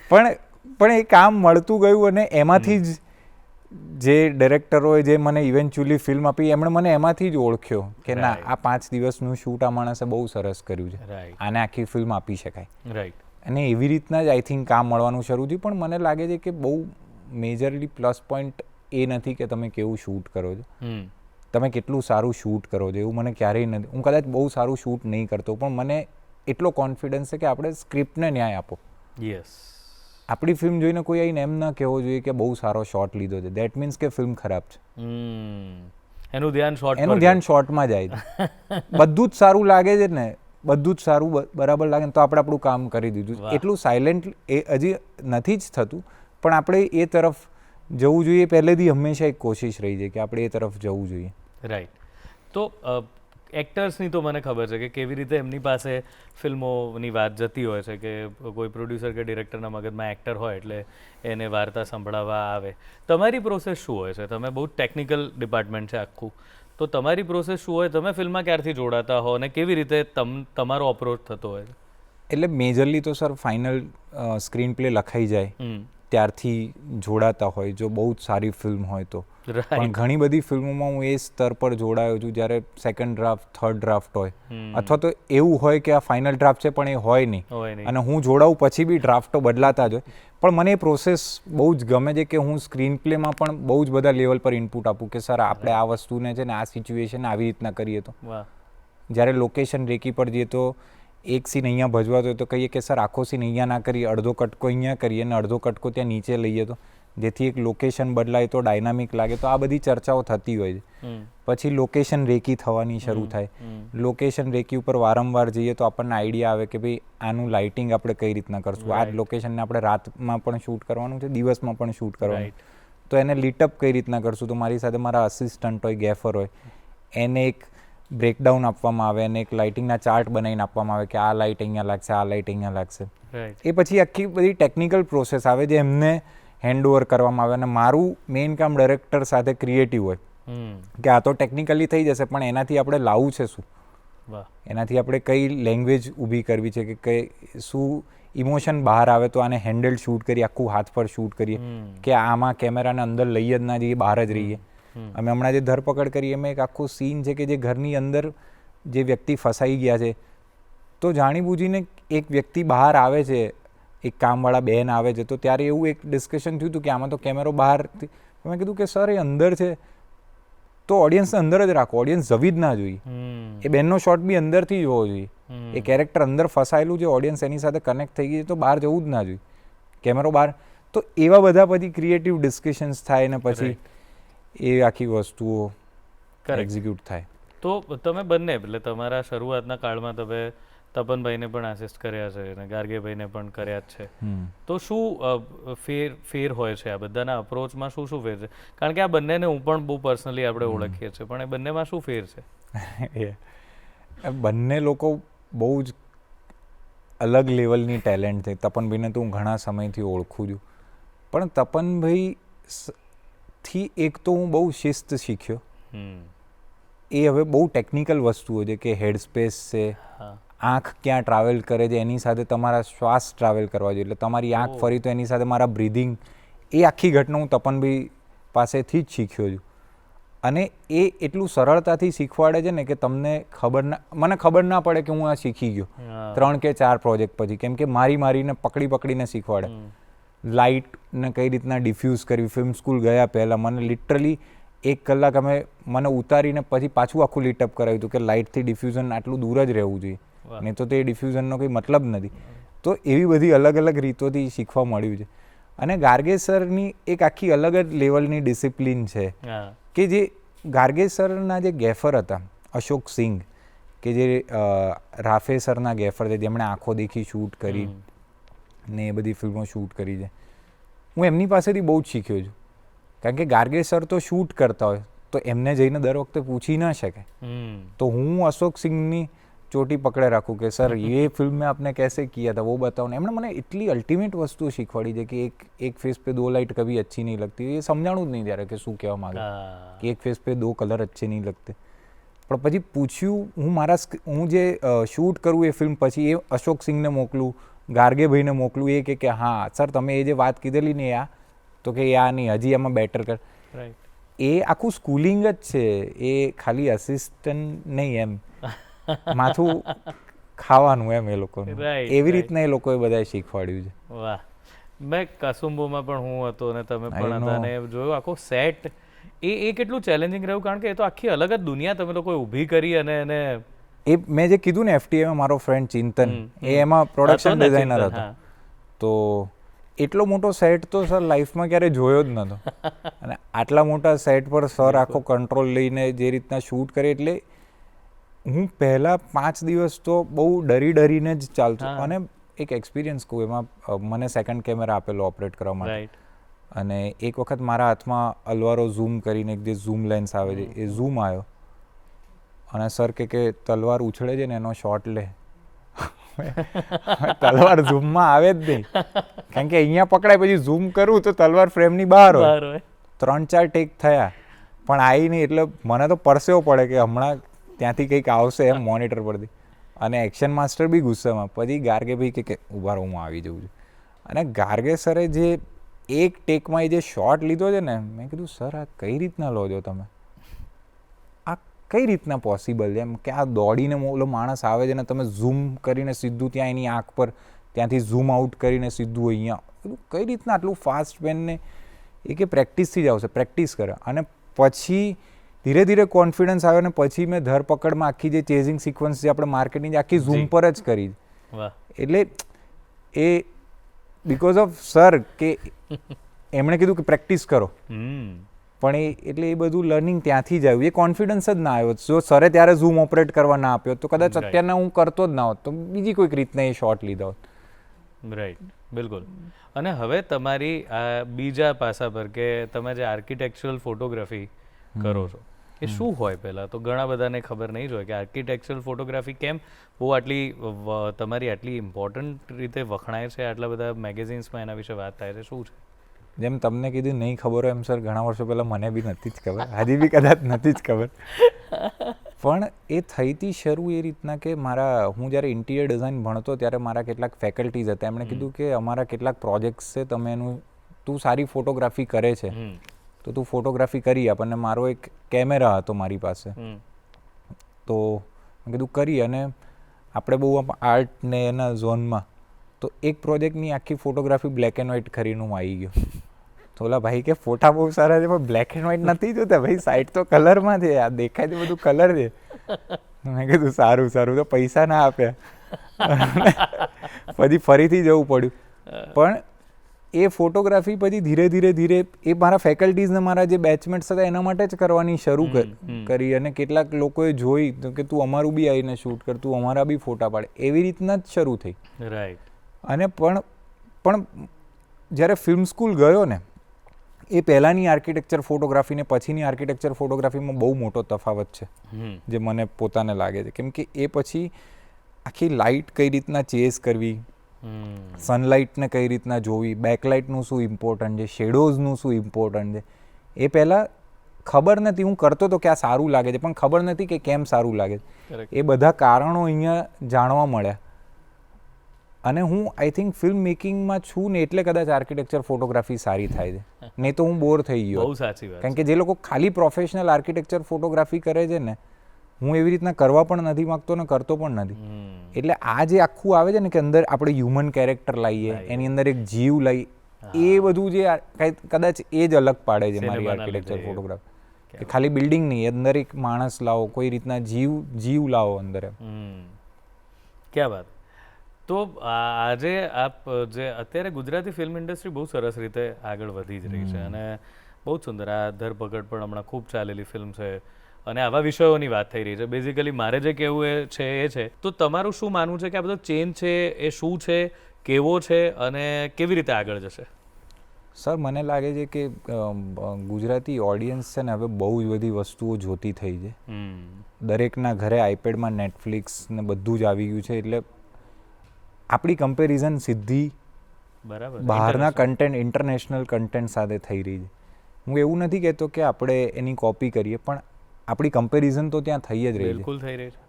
પણ એ કામ મળતું ગયું, અને એમાંથી જ જે ડિરેક્ટરોએ જે મને ઇવેન્ચ્યુઅલી ફિલ્મ આપી એમણે મને એમાંથી જ ઓળખ્યો કે ના, આ 5 દિવસનું શૂટ આ માણસે બહુ સરસ કર્યું છે, આને આખી ફિલ્મ આપી શકાય. અને એવી રીતના જ આઈ થિંક કામ મળવાનું શરૂ થયું. પણ મને લાગે છે કે બહુ મેજરલી પ્લસ પોઈન્ટ એ નથી કે તમે કેવું શૂટ કરો છો, તમે કેટલું સારું શૂટ કરો છો, એવું મને ક્યારેય નથી. હું કદાચ બહુ સારું શૂટ નહીં કરતો, પણ મને એટલો કોન્ફિડન્સ છે કે આપણે સ્ક્રિપ્ટને ન્યાય આપો. આપણી ફિલ્મ જોઈને કોઈ આવીને એમ ના કહેવો જોઈએ કે બહુ સારો શોટ લીધો છે, દેટ મીન્સ કે ફિલ્મ ખરાબ છે. એનું ધ્યાન શોર્ટમાં જાય છે. બધું જ સારું લાગે છે ને, બધું જ સારું બરાબર લાગે ને તો આપણે આપણું કામ કરી દીધું. એટલું સાયલેન્ટ એ હજી નથી જ થતું, પણ આપણે એ તરફ જવું જોઈએ. પહેલેથી હંમેશા એક કોશિશ રહી છે કે આપણે એ તરફ જવું જોઈએ. રાઈટ. તો એક્ટર્સની તો મને ખબર છે કે કેવી રીતે એમની પાસે ફિલ્મોની વાત જતી હોય છે, કે કોઈ પ્રોડ્યુસર કે ડિરેક્ટરના મગજમાં એક્ટર હોય એટલે એને વાર્તા સંભળાવવા આવે. તમારી પ્રોસેસ શું હોય છે? તમે બહુ ટેકનિકલ ડિપાર્ટમેન્ટ છે આખું, તો તમારી પ્રોસેસ શું હોય? તમે ફિલ્મમાં ક્યારથી જોડાતા હો અને કેવી રીતે તમારો અપ્રોચ થતો હોય? એટલે મેજરલી તો સર ફાઇનલ સ્ક્રીન પ્લે લખાઈ જાય ત્યારથી જોડાતા હોય જો બહુ જ સારી ફિલ્મ હોય તો. પણ ઘણી બધી ફિલ્મોમાં હું એ સ્તર પર જોડાયો છું જ્યારે સેકન્ડ ડ્રાફ્ટ થર્ડ ડ્રાફ્ટ હોય અથવા તો એવું હોય કે આ ફાઇનલ ડ્રાફ્ટ છે પણ એ હોય નહીં અને હું જોડાઉં પછી બી ડ્રાફ્ટો બદલાતા જ હોય. પણ મને એ પ્રોસેસ બહુ જ ગમે છે કે હું સ્ક્રીન પ્લેમાં પણ બહુ જ બધા લેવલ પર ઇનપુટ આપું કે સર આપણે આ વસ્તુને છે ને આ સિચ્યુએશન આવી રીતના કરીએ તો. જ્યારે લોકેશન રેકી પર જઈએ તો એક સીન અહીંયા ભજવાતો હોય તો કહીએ કે સર આખો સીન અહીંયા ના કરીએ, અડધો કટકો અહીંયા કરીએ અને અડધો કટકો ત્યાં નીચે લઈએ તો જેથી એક લોકેશન બદલાય તો ડાયનામિક લાગે. તો આ બધી ચર્ચાઓ થતી હોય છે. પછી લોકેશન રેકી થવાની શરૂ થાય. લોકેશન રેકી ઉપર વારંવાર જઈએ તો આપણને આઈડિયા આવે કે ભાઈ આનું લાઇટિંગ આપણે કઈ રીતના કરશું. આ જ લોકેશનને આપણે રાતમાં પણ શૂટ કરવાનું છે, દિવસમાં પણ શૂટ કરવાનું, તો એને લીટઅપ કઈ રીતના કરશું. તો મારી સાથે મારા અસિસ્ટન્ટ હોય, ગેફર હોય, એને એક બ્રેકડાઉન આપવામાં આવે અને એક લાઇટિંગના ચાર્ટ બનાવીને આપવામાં આવે કે આ લાઇટ અહીંયા લાગશે, આ લાઇટ અહીંયા લાગશે. એ પછી આખી બધી ટેકનિકલ પ્રોસેસ આવે જે એમને હેન્ડઓવર કરવામાં આવે અને મારું મેઇન કામ ડાયરેક્ટર સાથે ક્રિએટિવ હોય કે આ તો ટેકનિકલી થઈ જશે પણ એનાથી આપણે લાવવું છે શું, એનાથી આપણે કઈ લેંગ્વેજ ઊભી કરવી છે કે કઈ શું ઇમોશન બહાર આવે તો આને હેન્ડલ શૂટ કરીએ, આખું હાથ પર શૂટ કરીએ કે આમાં કેમેરાને અંદર લઈ જ ના જઈએ, બહાર જ રહીએ. અમે હમણાં જે ધરપકડ કરી એમાં એક આખું સીન છે કે જે ઘરની અંદર જે વ્યક્તિ ફસાઈ ગયા છે તો જાણીબૂજીને એક વ્યક્તિ બહાર આવે છે, એક કામવાળા બહેન આવે છે, તો ત્યારે એવું એક ડિસ્કશન થયું હતું કે આમાં તો કેમેરો બહાર. મેં કીધું કે સર એ અંદર છે તો ઓડિયન્સને અંદર જ રાખો, ઓડિયન્સ જવી જ ના જોઈએ. એ બેનનો શોટ બી અંદરથી જોવો જોઈએ. એ કેરેક્ટર અંદર ફસાયેલું છે, ઓડિયન્સ એની સાથે કનેક્ટ થઈ ગઈ છે તો બહાર જવું જ ના જોઈએ, કેમેરો બહાર. તો એવા બધા પછી ક્રિએટિવ ડિસ્કશન્સ થાય ને પછી એ આખી વસ્તુઓ એક્ઝિક્યુટ થાય. તો તમે બંને એટલે તમારા શરૂઆતના કાળમાં તમે તપનભાઈને પણ આસિસ્ટ કર્યા છે અને ગાર્ગેભાઈને પણ કર્યા જ છે. તો શું ફેર હોય છે આ બધાના અપ્રોચમાં? શું શું ફેર છે? કારણ કે આ બંનેને હું પણ બહુ પર્સનલી આપણે ઓળખીએ છીએ, પણ એ બંનેમાં શું ફેર છે? બંને લોકો બહુ જ અલગ લેવલની ટેલેન્ટ છે. તપનભાઈને તો હું ઘણા સમયથી ઓળખું છું, પણ તપનભાઈ થી એક તો હું બહુ શિસ્ત શીખ્યો. એ હવે બહુ ટેકનિકલ વસ્તુઓ છે કે હેડ સ્પેસ છે, આંખ ક્યાં ટ્રાવેલ કરે છે એની સાથે તમારા શ્વાસ ટ્રાવેલ કરવા જોઈએ, એટલે તમારી આંખ ફરી તો એની સાથે મારા બ્રીધિંગ, એ આખી ઘટના હું તપનભાઈ પાસેથી જ શીખ્યો છું. અને એ એટલું સરળતાથી શીખવાડે છે ને કે તમને મને ખબર ના પડે કે હું આ શીખી ગયો 3 કે 4 પ્રોજેક્ટ પછી, કેમ કે મારીને પકડીને શીખવાડે. લાઇટને કઈ રીતના ડિફ્યુઝ કરવી. ફિલ્મ સ્કૂલ ગયા પહેલાં મને લિટરલી 1 કલાક મને ઉતારીને પછી પાછું આખું લીટઅપ કરાવ્યું હતું કે લાઇટથી ડિફ્યુઝન આટલું દૂર જ રહેવું જોઈએ, નહીં તો તે ડિફ્યુઝનનો કંઈ મતલબ નથી. તો એવી બધી અલગ અલગ રીતોથી શીખવા મળ્યું છે. અને ગાર્ગે સરની એક આખી અલગ જ લેવલની ડિસિપ્લિન છે કે જે ગાર્ગે સરના જે ગેફર હતા અશોક સિંઘ, કે જે રાફે સરના ગેફર છે, જેમણે આંખો દેખી શૂટ કરી ને એ બધી ફિલ્મો શૂટ કરી છે, હું એમની પાસેથી બહુ જ શીખ્યો છું. કારણ કે ગાર્ગે સર તો શૂટ કરતા હોય તો એમને જઈને દર વખતે પૂછી ના શકે, તો હું અશોક સિંઘની ચોટી પકડે રાખું કે સર ये फिल्म में आपने कैसे किया था वो बताओ. એમણે મને એટલી અલ્ટિમેટ વસ્તુ શીખવાડી છે કે એક ફેસ पे 2 लाइट कभी अच्छी नहीं लगती. એ સમજાણું જ નહીં ત્યારે કે શું કહેવા માંગે કે એક ફેસ पे 2 कलर अच्छे नहीं लगते. પણ પછી પૂછ્યું, હું જે શૂટ કરું એ ફિલ્મ પછી એ અશોક સિંઘને મોકલું, ગાર્ગેભાઈને મોકલું, એ કે હા સર તમે એ જે વાત કીધેલી ને આ તો કે આ નહીં, હજી એમાં બેટર કર. એ આખું સ્કૂલિંગ જ છે, એ ખાલી અસિસ્ટન્ટ નહીં, એમ માથું ખાવાનું એમ એ લોકોને એવી રીતના એ લોકોએ બધાએ શીખવાડ્યું છે. વાહ. મેં કસુંબોમાં પણ હું હતો અને તમે પણ હતા અને જોયું આખો સેટ, એ કેટલું ચેલેન્જિંગ રહ્યું, કારણ કે એ તો આખી અલગ જ દુનિયા તમે લોકોએ ઊભી કરી. અને એ મેં જે કીધું ને FTAમાં મારો ફ્રેન્ડ ચિંતન, એ એમાં પ્રોડક્શન ડિઝાઇનર હતો, તો એટલો મોટો સેટ તો સર લાઈફમાં ક્યારે જોયો જ નહોતો. અને આટલા મોટા સેટ પર સર આખો કંટ્રોલ લઈને જે રીતના શૂટ કરે, એટલે હું પહેલાં 5 દિવસ તો બહુ ડરીને જ ચાલતું. અને એક એક્સપિરિયન્સ કહું, એમાં મને સેકન્ડ કેમેરા આપેલો ઓપરેટ કરવા માટે, અને એક વખત મારા હાથમાં અલવારો ઝૂમ કરીને એક જે ઝૂમ લેન્સ આવે છે એ ઝૂમ આવ્યો અને સર કે તલવાર ઉછળે છે ને એનો શોટ લે. તલવાર ઝૂમમાં આવે જ નહીં, કારણ કે અહીંયા પકડાય પછી ઝૂમ કરું તો તલવાર ફ્રેમની બહાર હોય. 3-4 ટેક થયા પણ આવી નહીં, એટલે મને તો પરસેવો પડે કે હમણાં ત્યાંથી કંઈક આવશે એમ મોનિટર પરથી. અને એક્શન માસ્ટર બી ગુસ્સામાં. પછી ગાર્ગે ભાઈ કે ઊભા રહો હું આવી જઉં છું. અને ગાર્ગે સરે જે એક ટેકમાં એ જે શોટ લીધો છે ને, મેં કીધું સર આ કઈ રીતના લો છો તમે, આ કઈ રીતના પોસિબલ છે એમ, કે આ દોડીને ઓલો માણસ આવે છે ને તમે ઝૂમ કરીને સીધું ત્યાં એની આંખ પર, ત્યાંથી ઝૂમ આઉટ કરીને સીધું અહીંયા, કઈ રીતના આટલું ફાસ્ટ પેનને, એ કે પ્રેક્ટિસથી જ આવશે, પ્રેક્ટિસ કરે. અને પછી ધીરે ધીરે કોન્ફિડન્સ આવ્યો ને પછી મેં ધરપકડમાં આખી જે ચેઝિંગ સિક્વન્સ જે આપણે માર્કેટિંગ આખી ઝૂમ પર જ કરી. એટલે એ બિકોઝ ઓફ સર કે એમણે કીધું કે પ્રેક્ટિસ કરો, પણ એટલે એ બધું લર્નિંગ ત્યાંથી જ આવ્યું. એ કોન્ફિડન્સ જ ના આવ્યો. જો સરે ત્યારે ઝૂમ ઓપરેટ કરવા ના આપ્યો તો કદાચ અત્યારના હું કરતો જ ના હોત, તો બીજી કોઈક રીતના એ શોટ લીધા હોત. રાઈટ, બિલકુલ. અને હવે તમારી આ બીજા પાસા પર કે તમે જે આર્કિટેક્ચરલ ફોટોગ્રાફી કરો છો એ શું હોય? પહેલાં તો ઘણા બધાને ખબર નહીં જ હોય કે આર્કિટેક્ચરલ ફોટોગ્રાફી કેમ બહુ આટલી તમારી આટલી ઇમ્પોર્ટન્ટ રીતે વખણાય છે, આટલા બધા મેગેઝિન્સમાં એના વિશે વાત થાય છે, શું છે? જેમ તમને કીધું નહીં ખબર હોય એમ સર ઘણા વર્ષો પહેલાં મને બી નથી જ ખબર, હજી બી કદાચ નથી જ ખબર. પણ એ થઈ હતી શરૂ એ રીતના કે હું જ્યારે ઇન્ટિરિયર ડિઝાઇન ભણતો ત્યારે મારા કેટલાક ફેકલ્ટીઝ હતા, એમણે કીધું કે અમારા કેટલાક પ્રોજેક્ટ્સ છે, તું સારી ફોટોગ્રાફી કરે છે તો તું ફોટોગ્રાફી કરી આપ. અને મારો એક કેમેરા હતો મારી પાસે, તો મેં કીધું કરી. અને આપણે બહુ આર્ટ ને એના ઝોનમાં, તો એક પ્રોજેક્ટની આખી ફોટોગ્રાફી બ્લેક એન્ડ વ્હાઇટ કરીને હું આવી ગયો. તો ઓલા ભાઈ કે ફોટા બહુ સારા છે પણ બ્લેક એન્ડ વ્હાઇટ નથી જોતા ભાઈ, સાઈડ તો કલરમાં છે, આ દેખાય તો બધું કલર છે. મેં કીધું સારું સારું, તો પૈસા ના આપ્યા. પછી ફરીથી જવું પડ્યું. પણ એ ફોટોગ્રાફી પછી ધીરે ધીરે એ મારા ફેકલ્ટીઝને મારા જે બેચમેટ્સ હતા એના માટે જ કરવાની શરૂ કરી. અને કેટલાક લોકોએ જોઈ કે તું અમારું બી આવીને શૂટ કર, તું અમારા બી ફોટા પાડે, એવી રીતના જ શરૂ થઈ. રાઈટ. અને પણ જ્યારે ફિલ્મ સ્કૂલ ગયો ને, એ પહેલાંની આર્કિટેક્ચર ફોટોગ્રાફી ને પછીની આર્કિટેક્ચર ફોટોગ્રાફીમાં બહુ મોટો તફાવત છે જે મને પોતાને લાગે છે. કેમ કે એ પછી આખી લાઇટ કઈ રીતના ચેઝ કરવી, સનલાઇટને કઈ રીતના જોવી, બેકલાઇટનું શું ઇમ્પોર્ટન્ટ છે, શેડોઝનું શું ઇમ્પોર્ટન્ટ છે, એ પહેલાં ખબર નથી. હું કરતો હતો કે આ સારું લાગે છે પણ ખબર નથી કે કેમ સારું લાગે છે. એ બધા કારણો અહીંયા જાણવા મળ્યા. અને હું આઈ થિંક ફિલ્મ મેકિંગમાં છું ને એટલે કદાચ આર્કિટેક્ચર ફોટોગ્રાફી સારી થાય છે, નહીં તો હું બોર થઈ ગયો. બહુ સાચી વાત. કારણ કે જે લોકો ખાલી પ્રોફેશનલ આર્કિટેક્ચર ફોટોગ્રાફી કરે છે ને, હું એવી રીતના કરવા પણ નથી માગતો ને કરતો પણ નથી. એટલે આ જે આખું આવે છે ને કે અંદર આપણે હ્યુમન કેરેક્ટર લાવીએ, એની અંદર એક જીવ લાવીએ, એ બધું જે કદાચ એ જ અલગ પાડે છે મારી આર્કિટેક્ચર ફોટોગ્રાફી. કે ખાલી બિલ્ડિંગ નહીં, અંદર એક માણસ લાવો, કોઈ રીતના જીવ લાવો અંદર. ક્યાં વાત. તો આજે આપ જે અત્યારે ગુજરાતી ફિલ્મ ઇન્ડસ્ટ્રી બહુ સરસ રીતે આગળ વધી જ રહી છે અને બહુ જ સુંદર. આ ધરપકડ પણ હમણાં ખૂબ ચાલેલી ફિલ્મ છે અને આવા વિષયોની વાત થઈ રહી છે. બેઝિકલી મારે જે કહેવું એ છે, તો તમારું શું માનવું છે કે આ બધો ચેન્જ છે એ શું છે, કેવો છે અને કેવી રીતે આગળ જશે? સર મને લાગે છે કે ગુજરાતી ઓડિયન્સ છે ને હવે બહુ જ બધી વસ્તુઓ જોતી થઈ છે. દરેકના ઘરે આઈપેડમાં નેટફ્લિક્સ ને બધું જ આવી ગયું છે. એટલે આપણી કમ્પેરિઝન સીધી બહારના કન્ટેન્ટ, ઇન્ટરનેશનલ કન્ટેન્ટ સાથે થઈ રહી છે. હું એવું નથી કહેતો કે આપણે એની કોપી કરીએ, પણ આપણી કમ્પેરિઝન તો ત્યાં થઈ જ રહી છે. બિલકુલ થઈ રહી છે.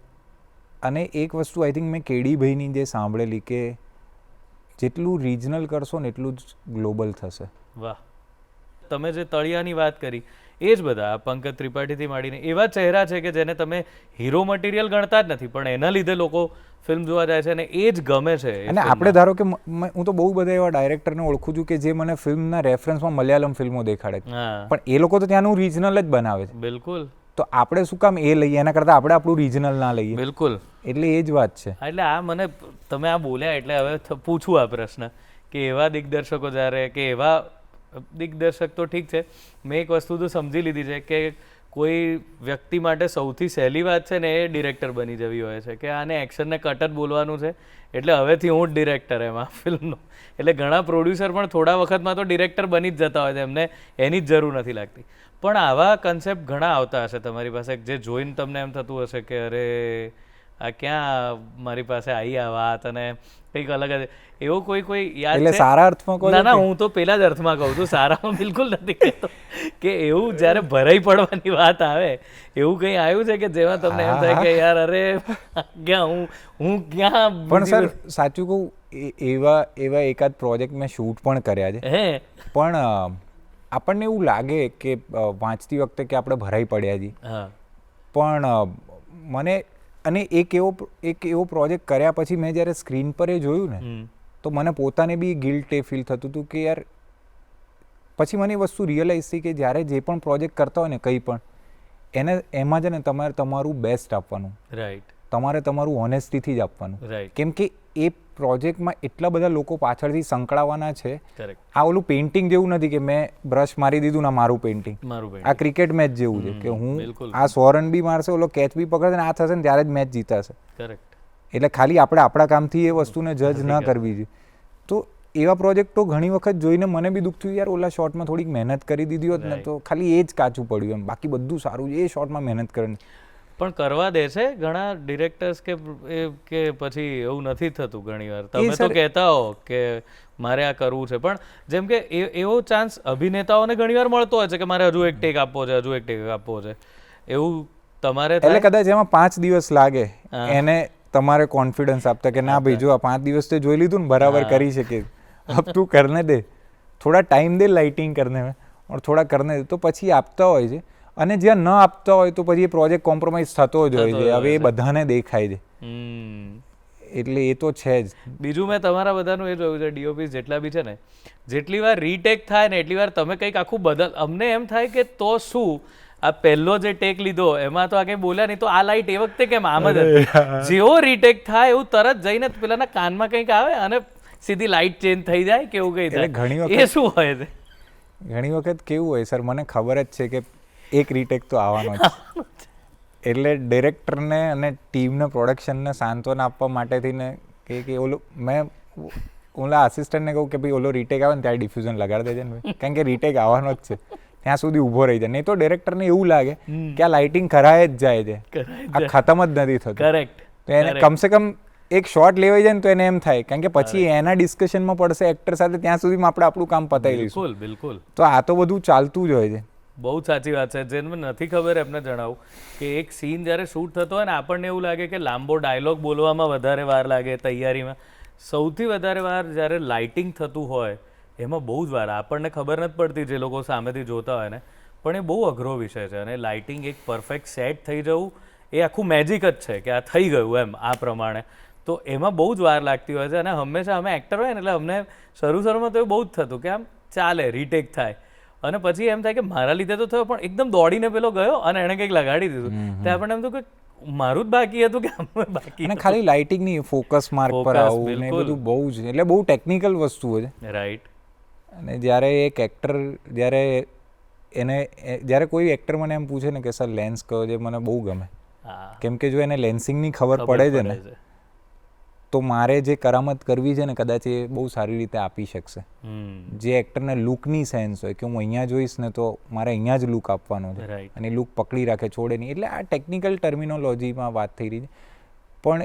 અને એક વસ્તુ આઈ થિંક મેં કેડીભાઈની જે સાંભળેલી કે જેટલું રિજનલ કરશો ને એટલું જ ગ્લોબલ થશે. વાહ. તમે જે તળિયાની વાત કરી એ જ બધા પંકજ ત્રિપાઠીથી માંડીને એવા ચહેરા છે કે જેને તમે હીરો મટીરિયલ ગણતા જ નથી, પણ એના લીધે લોકો ફિલ્મ જોવા જાય છે અને એ જ ગમે છે. અને આપણે ધારો કે હું તો બહુ બધા એવા ડાયરેક્ટરને ઓળખું છું કે જે મને ફિલ્મના રેફરન્સમાં મલયાલમ ફિલ્મો દેખાડે છે, પણ એ લોકો તો ત્યાંનું રિજનલ જ બનાવે છે. બિલકુલ. તો આપણે શું કામ એ લઈએ, એના કરતાં આપણે આપણું રિજનલ ના લઈએ? બિલકુલ. એટલે એ જ વાત છે. એટલે આ મને તમે આ બોલ્યા એટલે હવે પૂછું આ પ્રશ્ન કે એવા દિગ્દર્શકો જ્યારે કે એવા દિગ્દર્શક તો ઠીક છે, મેં એક વસ્તુ તો સમજી લીધી છે કે કોઈ વ્યક્તિ માટે સૌથી સહેલી વાત છે ને એ ડિરેક્ટર બની જવી હોય છે કે આને એક્શનને કટ જ બોલવાનું છે એટલે હવેથી હું જ ડિરેક્ટર એમ આ ફિલ્મનો. એટલે ઘણા પ્રોડ્યુસર પણ થોડા વખતમાં તો ડિરેક્ટર બની જ જતા હોય છે, એમને એની જ જરૂર નથી લાગતી. પણ આવા કન્સેપ્ટ ઘણા આવતા હશે તમારી પાસે જે જોઈને તમને એમ થતું હશે કે અરે આ ક્યાં મારી પાસે આવી આ વાત અને કંઈક અલગ જ એવું કોઈ યાદ એટલે છે? સારા અર્થમાં કહો ના ના, હું તો પેલા જ અર્થમાં કહું છું, સારામાં બિલકુલ નથી કહેતો. કે એવું જ્યારે ભરાઈ પડવાની વાત આવે એવું કંઈ આવ્યું છે કે જેમાં તમને એમ થાય કે યાર અરે ક્યાં હું ક્યાં પણ સર સાચું કહું એવા એકાદ પ્રોજેક્ટ મેં શૂટ પણ કર્યા છે, હે પણ આપણને એવું લાગે કે વાંચતી વખતે કે આપણે ભરાઈ પડ્યા છીએ, હા પણ મને અને એક એવો પ્રોજેક્ટ કર્યા પછી મેં જ્યારે સ્ક્રીન પર એ જોયું ને તો મને પોતાને બી ગિલ્ટ એ ફીલ થતું હતું કે યાર પછી મને એ વસ્તુ રિયલાઇઝ થઈ કે જ્યારે જે પણ પ્રોજેક્ટ કરતા હોય ને કંઈ પણ એમાં છે ને તમારે તમારું બેસ્ટ આપવાનું, રાઈટ તમારે તમારું ઓનેસ્ટીથી જ આપવાનું, રાઈટ કેમ કે એ પ્રોજેક્ટમાં એટલા બધા લોકો પાછળથી સંકળાવાના છે. કરેક્ટ, આ ઓલું પેઇન્ટિંગ જેવું નથી કે મેં બ્રશ મારી દીધું ના મારું પેઇન્ટિંગ, મારું આ ક્રિકેટ મેચ જેવું છે કે હું બિલકુલ. આ 100 રન બી મારશે, ઓલો કેચ બી પકડશે ને આ થશે ને ત્યારે જ મેચ જીતાશે. કરેક્ટ, એટલે ખાલી આપણે આપણા કામથી એ વસ્તુને જજ ન કરવી જોઈએ. તો એવા પ્રોજેક્ટો ઘણી વખત જોઈને મને બી દુઃખ થયું, યાર ઓલા શોટમાં થોડીક મહેનત કરી દીધી હોત ને તો ખાલી એ જ કાચું પડ્યું એમ, બાકી બધું સારું છે, એ શોટમાં મહેનત કરવાની. પણ કરવા દે છે ઘણા ડિરેક્ટર્સ કે પછી એવું નથી થતું ઘણી વાર? તમે તો કહેતા હો કે મારે આ કરવું છે, પણ જેમ કે એવો ચાન્સ અભિનેતાઓને ઘણી વાર મળતો હોય છે કે મારે હજુ એક ટેક આપવો છે, હજુ એક ટેક આપવો છે, એવું તમારે એટલે કદાચ એમાં 5 દિવસ લાગે એને તમારે કોન્ફિડન્સ આપતા કે ના ભાઈ જો આ 5 દિવસ તો જોઈ લીધું ને બરાબર કરી શકે, अब તું કરને દે, થોડા ટાઈમ દે લાઇટિંગ કરને में और થોડા કરને દે, તો પછી આપતા હોય છે. અને જ્યાં ન આપતા હોય તો પછી એ પ્રોજેક્ટ કોમ્પ્રોમાઇઝ થતો જ હોય છે. હવે એ બધાને દેખાય છે, એટલે એ તો છે જ. બીજું મેં તમારા બધાનું એ જોયું છે, ડીઓપી જેટલા બી છે ને, જેટલી વાર રીટેક થાય ને એટલી વાર તમે કંઈક આખું અમને એમ થાય કે તો શું આ પહેલો જે ટેક લીધો એમાં તો આ કંઈ બોલ્યા નહીં, તો આ લાઇટ એ વખતે કેમ આમ જ હતી? જેવો રીટેક થાય એવું તરત જઈને પેલાના કાનમાં કંઈક આવે અને સીધી લાઇટ ચેન્જ થઈ જાય કે એવું કંઈ થાય, એ શું હોય છે? ઘણી વખત કેવું હોય સર, મને ખબર જ છે કે એક રીટેક તો આવવાનો જ, એટલે ડિરેક્ટરને અને ટીમને પ્રોડક્શનને સાંત્વના આપવા માટેથી ને કે ઓલું મેં ઓલા આસિસ્ટન્ટને કહું કે ભાઈ ઓલો રીટેક આવે ને ત્યારે ડિફ્યુઝન લગાડી દેજે ને, કારણ કે રીટેક આવવાનો જ છે, ત્યાં સુધી ઊભો રહી જાય. નહીં તો ડિરેક્ટરને એવું લાગે કે આ લાઇટિંગ કરાય જ જાય છે, આ ખતમ જ નથી થતું. કરેક્ટ, તો એને કમસે કમ એક શોટ લેવાઈ જાય ને તો એને એમ થાય, કારણ કે પછી એના ડિસ્કશનમાં પડશે એક્ટર સાથે, ત્યાં સુધીમાં આપણે આપણું કામ પતાવી લઈશું. બિલકુલ બિલકુલ. તો આ તો બધું ચાલતું જ હોય છે. બહુ સાચી વાત છે. જેને નથી ખબર એમને જણાવું કે એક સીન જ્યારે શૂટ થતો હોય ને આપણને એવું લાગે કે લાંબો ડાયલોગ બોલવામાં વધારે વાર લાગે તૈયારીમાં, સૌથી વધારે વાર જ્યારે લાઇટિંગ થતું હોય એમાં બહુ જ વાર આપણને ખબર નથી પડતી જે લોકો સામેથી જોતા હોય ને, પણ એ બહુ અઘરો વિષય છે. અને લાઇટિંગ એક પરફેક્ટ સેટ થઈ જવું એ આખું મેજિક જ છે કે આ થઈ ગયું એમ આ પ્રમાણે. તો એમાં બહુ જ વાર લાગતી હોય છે. અને હંમેશા અમે એક્ટર હોય ને એટલે અમને શરૂમાં તો એ બહુ જ થતું કે આમ ચાલે રીટેક થાય, અને પછી એમ થાય કે મારા લીધે તો થયો પણ એકદમ દોડીને પેલો ગયો અને એણે કંઈક લગાડી દીધું, તો આપણને એમ તો કે મારું જ બાકી હતું કે અમે બાકી. અને ખાલી લાઇટિંગ નહીં, ફોકસ માર્ક પર આવું ને બધું બહુ જ, એટલે બહુ ટેકનિકલ વસ્તુઓ છે. રાઈટ. અને જ્યારે એક એક્ટર જ્યારે કોઈ એક્ટર મને એમ પૂછે ને કે સર લેન્સ કયો છે, મને બહુ ગમે, કેમ કે જો એને લેન્સિંગની ખબર પડે છે ને તો મારે જે કરામત કરવી છે ને કદાચ એ બહુ સારી રીતે આપી શકશે. જે એક્ટરને લુકની સેન્સ હોય કે હું અહીંયા જોઈશ ને તો મારે અહીંયા જ લુક આપવાનો છે, અને એ લુક પકડી રાખે, છોડે નહીં. એટલે આ ટેકનિકલ ટર્મિનોલોજીમાં વાત થઈ રહી છે, પણ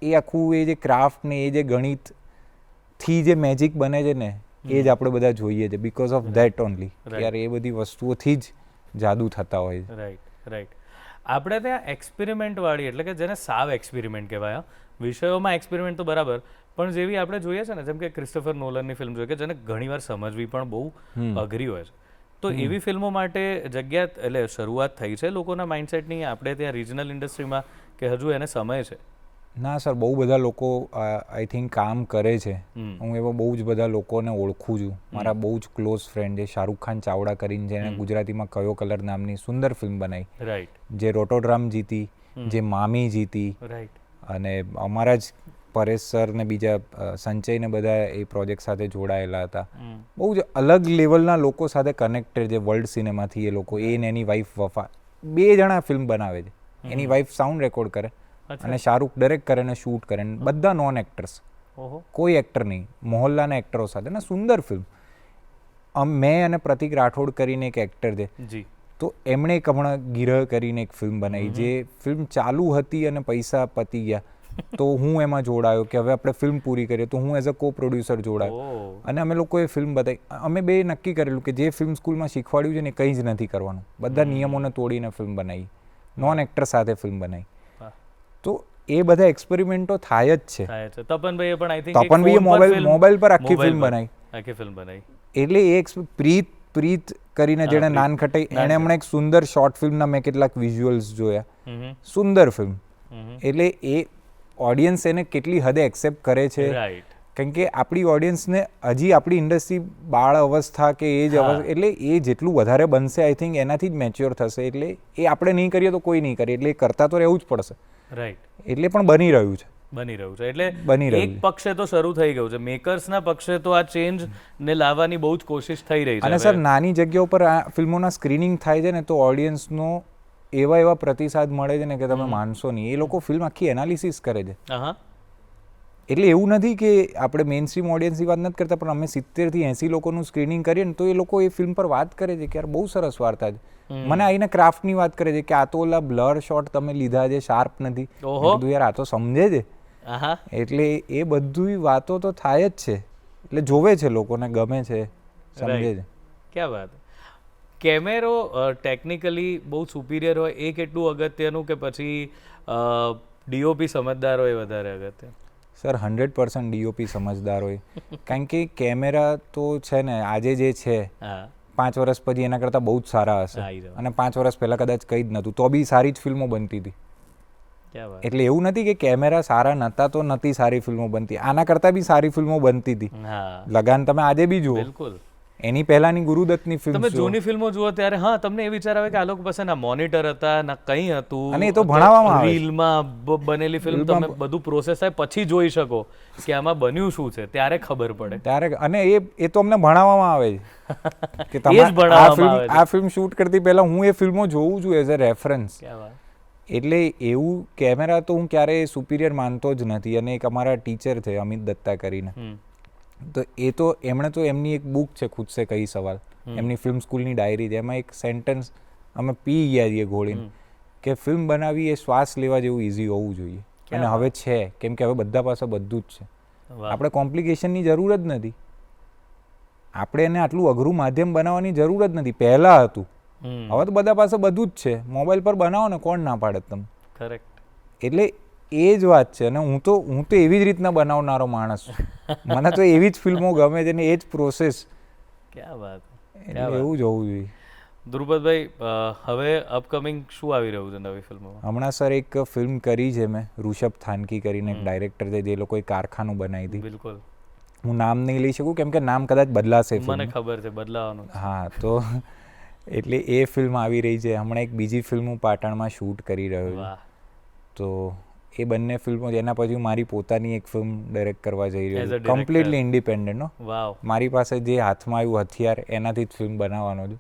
એ આખું એ જે ક્રાફ્ટ ને એ જે ગણિતથી જે મેજિક બને છે ને એ જ આપણે બધા જોઈએ છે, બીકોઝ ઓફ ધેટ ઓનલી. યાર એ બધી વસ્તુઓથી જ જાદુ થતા હોય છે. Right right. આપણે ત્યાં એક્સપેરિમેન્ટવાળી, એટલે કે જેને સાવ એક્સપેરિમેન્ટ કહેવાય, વિષયોમાં એક્સપેરિમેન્ટ તો બરાબર, પણ જેવી આપણે જોઈએ છે ને, જેમ કે ક્રિસ્ટોફર નોલનની ફિલ્મ જોઈએ કે જેને ઘણીવાર સમજવી પણ બહુ અઘરી હોય છે, તો એવી ફિલ્મો માટે જગ્યા એટલે શરૂઆત થઈ છે લોકોના માઇન્ડસેટની આપણે ત્યાં રિજનલ ઇન્ડસ્ટ્રીમાં કે હજુ એને સમય છે? ના સર, બહુ બધા લોકો આઈ થિંક કામ કરે છે. હું એવા બહુ જ બધા લોકોને ઓળખું છું. મારા બહુ જ ક્લોઝ ફ્રેન્ડ છે શાહરુખ ખાન ચાવડા કરીને, જેને ગુજરાતીમાં કયો કલર નામની સુંદર ફિલ્મ બનાવી, રાઈટ, જે રોટોડ્રામ જીતી, જે મામી જીતી, રાઈટ. અને અમારા જ પરેશ સર ને બીજા સંચય ને બધા એ પ્રોજેક્ટ સાથે જોડાયેલા હતા. બહુ જ અલગ લેવલના લોકો સાથે કનેક્ટેડ છે વર્લ્ડ સિનેમાથી. એ લોકો, એ ને એની વાઈફ વફા, 2 જણા ફિલ્મ બનાવે છે. એની વાઈફ સાઉન્ડ રેકોર્ડ કરે અને શાહરુખ ડાયરેક્ટ કરે અને શૂટ કરે, બધા નોન એક્ટર્સ, કોઈ એક્ટર નહીં, મોહલ્લાના એક્ટરો સાથે ને સુંદર ફિલ્મ. મેં અને પ્રતિક રાઠોડ કરીને એક એક્ટર છે, તો એમણે એક હમણાં ગિરહ કરીને એક ફિલ્મ બનાવી, જે ફિલ્મ ચાલુ હતી અને પૈસા પતી ગયા, તો હું એમાં જોડાયો કે હવે આપણે ફિલ્મ પૂરી કરીએ, તો હું એઝ અ કો પ્રોડ્યુસર જોડાયો અને અમે લોકોએ ફિલ્મ બતાવી. અમે બે નક્કી કરેલું કે જે ફિલ્મ સ્કૂલમાં શીખવાડ્યું છે ને કંઈ જ નથી કરવાનું, બધા નિયમોને તોડીને ફિલ્મ બનાવી, નોન એક્ટર સાથે ફિલ્મ બનાવી. તો એ બધા એક્સપેરિમેન્ટો થાય જ છે. તપનભાઈએ પણ આઈ થિંક તપનભાઈએ મોબાઈલ પર આખી ફિલ્મ બનાવી. એટલે એ પ્રીત કરીને જેણે નાનખટાઈ, એણે હમણાં એક સુંદર શોર્ટ ફિલ્મના મેં કેટલાક વિઝ્યુઅલ્સ જોયા, સુંદર ફિલ્મ. એટલે એ ઓડિયન્સ એને કેટલી હદે એક્સેપ્ટ કરે છે, કારણ કે આપણી ઓડિયન્સને હજી આપણી ઇન્ડસ્ટ્રી બાળ અવસ્થા કે એ જ અવસ્થા, એટલે એ જેટલું વધારે બનશે આઈ થિંક એનાથી જ મેચ્યોર થશે. એટલે એ આપણે નહીં કરીએ તો કોઈ નહીં કરે, એટલે એ કરતા તો રહેવું જ પડશે. રાઈટ. એટલે પણ બની રહ્યું છે. એટલે એક પક્ષે તો શરૂ થઈ ગયું છે, મેકર્સના પક્ષે તો આ ચેન્જ ને લાવવાની બહુ જ કોશિશ થઈ રહી છે. અને સર નાની જગ્યાઓ પર આ ફિલ્મોના સ્ક્રીનિંગ થાય છે ને, તો ઓડિયન્સનો એવા પ્રતિસાદ મળે છે ને કે તમે માનશો નહીં. એ લોકો ફિલ્મ આખી એનાલિસિસ કરે છે. એટલે એવું નથી કે આપણે મેઇન સ્ટ્રીમ ઓડિયન્સની વાત નથી કરતા, પણ અમે 70 થી 80 લોકોનું સ્ક્રીનિંગ કરીએ ને તો એ લોકો એ ફિલ્મ પર વાત કરે છે કે યાર બહુ સરસ વાર્તા છે. મને આઈને ક્રાફ્ટની વાત કરે છે કે આ તો ઓલા બ્લર શોટ તમે લીધા છે, શાર્પ નથી. બધું યાર આ તો સમજે છે. એટલે એ બધી વાતો તો થાય જ છે. એટલે જોવે છે, લોકોને ગમે છે, સમજે છે. ક્યાં વાત. કેમેરો ટેકનિકલી બહુ સુપિરિયર હોય એ કેટલું અગત્યનું, કે પછી ડીઓપી સમજદાર હોય વધારે અગત્યનું? સર 100% ડીઓપી સમજદાર હોય, કારણ કે કેમેરા તો છે ને આજે જે છે 5 વર્ષ પછી એના કરતાં બહુ જ સારા હશે, અને 5 વર્ષ પહેલાં કદાચ કંઈ જ નહોતું તો બી સારી જ ફિલ્મો બનતી હતી. એટલે એવું નથી કે કેમેરા સારા નહોતા તો નથી સારી ફિલ્મો બનતી, આના કરતાં બી સારી ફિલ્મો બનતી હતી. લગાન તમે આજે બી જુઓ, એની પહેલાની ગુરુદત્તની ફિલ્મ, તમે જૂની ફિલ્મો જુઓ ત્યારે તમને એ વિચાર આવે કે આ લોકો પાસે ના મોનિટર હતા ના કંઈ હતું, અને એ તો ભણાવવામાં આવે. રીલમાં બનેલી ફિલ્મ તમે બધું પ્રોસેસ થાય પછી જોઈ શકો કે આમાં બન્યું શું છે, ત્યારે ખબર પડે. ત્યારે અને એ તો અમને ભણાવવામાં આવે છે કે તમે આ ફિલ્મ શૂટ કરતી પહેલા હું એ ફિલ્મો જોઉં છું એઝ અ રેફરન્સ. એટલે એવું કેમેરા તો હું ક્યારેય સુપિરિયર માનતો જ નથી. અને એક અમારા ટીચર છે અમિત દત્તા કરીને, તો એ તો એમણે તો એમની એક બુક છે ખુદ સે કઈ સવાલ, એમની ફિલ્મ સ્કૂલની ડાયરી છે, એમાં એક સેન્ટેન્સ અમે પી ગયા છીએ ઘોળીને કે ફિલ્મ બનાવવી એ શ્વાસ લેવા જેવું ઇઝી હોવું જોઈએ. અને હવે છે, કેમ કે હવે બધા પાસે બધું જ છે. આપણે કોમ્પ્લિકેશનની જરૂર જ નથી, આપણે એને આટલું અઘરું માધ્યમ બનાવવાની જરૂર જ નથી. પહેલાં હતું, હવે તો બધા પાસે બધું જ છે. મોબાઈલ પર બનાવો ને, કોણ ના પાડે તમે? કરેક્ટ. એટલે એ જ વાત છે. અને હું તો એવી જ રીતના બનાવનારો માણસ છું. મને તો એવી જ ફિલ્મો ગમે છે ને એ જ પ્રોસેસ. ક્યાં વાત. એવું જ હોવું જોઈએ. ધ્રુપદભાઈ, હવે અપકમિંગ શું આવી રહ્યું છે નવી ફિલ્મોમાં? હમણાં સર એક ફિલ્મ કરી છે મેં, ઋષભ થાનકી કરીને એક ડાયરેક્ટર છે, જે લોકોએ કારખાનું બનાવી હતી. બિલકુલ. હું નામ નહીં લઈ શકું કેમ કે નામ કદાચ બદલાશે. મને ખબર છે બદલાવાનું. હા, તો એટલે એ ફિલ્મ આવી રહી છે. હમણાં એક બીજી ફિલ્મ હું પાટણમાં શૂટ કરી રહ્યો છું. તો એ બંને ફિલ્મો, એના પછી હું મારી પોતાની એક ફિલ્મ ડાયરેક્ટ કરવા જઈ રહ્યો છું, કમ્પ્લીટલી ઇન્ડિપેન્ડન્ટ. મારી પાસે જે હાથમાં આવ્યું હથિયાર એનાથી જ ફિલ્મ બનાવવાનો છું.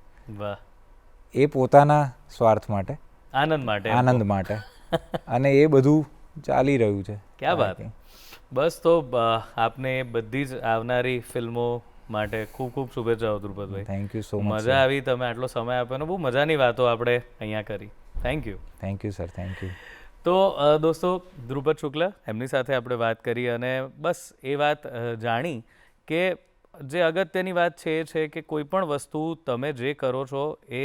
એ પોતાના સ્વાર્થ માટે, આનંદ માટે. અને એ બધું ચાલી રહ્યું છે. ક્યાં વાત. બસ, તો આપને બધી જ આવનારી ફિલ્મો માટે ખૂબ ખૂબ શુભેચ્છાઓ ધ્રુપદભાઈ. Thank you so much. મજા આવી, તમે આટલો સમય આપ્યો, બહુ મજાની વાતો આપણે અહીંયા કરી. Thank you. Thank you sir, thank you. તો દોસ્તો, ધ્રુપદ શુક્લ એમની સાથે આપણે વાત કરી, અને બસ એ વાત જાણી કે જે અગત્યની વાત છે એ છે કે કોઈ પણ વસ્તુ તમે જે કરો છો એ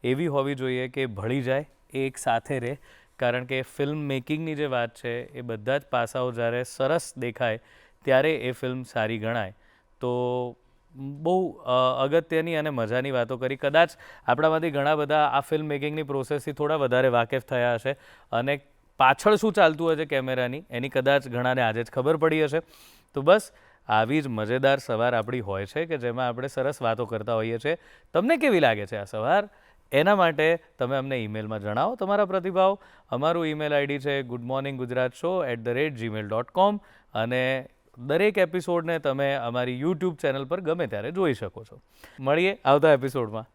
એવી હોવી જોઈએ કે ભળી જાય, એ એક સાથે રહે. કારણ કે ફિલ્મ મેકિંગની જે વાત છે એ બધા જ પાસાઓ જ્યારે સરસ દેખાય ત્યારે એ ફિલ્મ સારી ગણાય. તો બહુ અગત્યની અને મજાની વાતો કરી. કદાચ આપણામાંથી ઘણા બધા આ ફિલ્મ મેકિંગની પ્રોસેસથી થોડા વધારે વાકેફ થયા હશે, અને પાછળ શું ચાલતું હોય છે કેમેરાની એની કદાચ ઘણાને આજે જ ખબર પડી હશે. તો બસ આવી જ મજેદાર સવાર આપણી હોય છે કે જેમાં આપણે સરસ વાતો કરતા હોઈએ છીએ. તમને કેવી લાગે છે આ સવાર? એના માટે તમે અમને ઈમેલમાં જણાવો તમારા પ્રતિભાવ. અમારું ઈમેલ આઈડી છે goodmorninggujratshow@gmail.com, અને દરેક એપિસોડને તમે અમારી યુટ્યુબ ચેનલ પર ગમે ત્યારે જોઈ શકો છો. મળીએ આવતા એપિસોડમાં.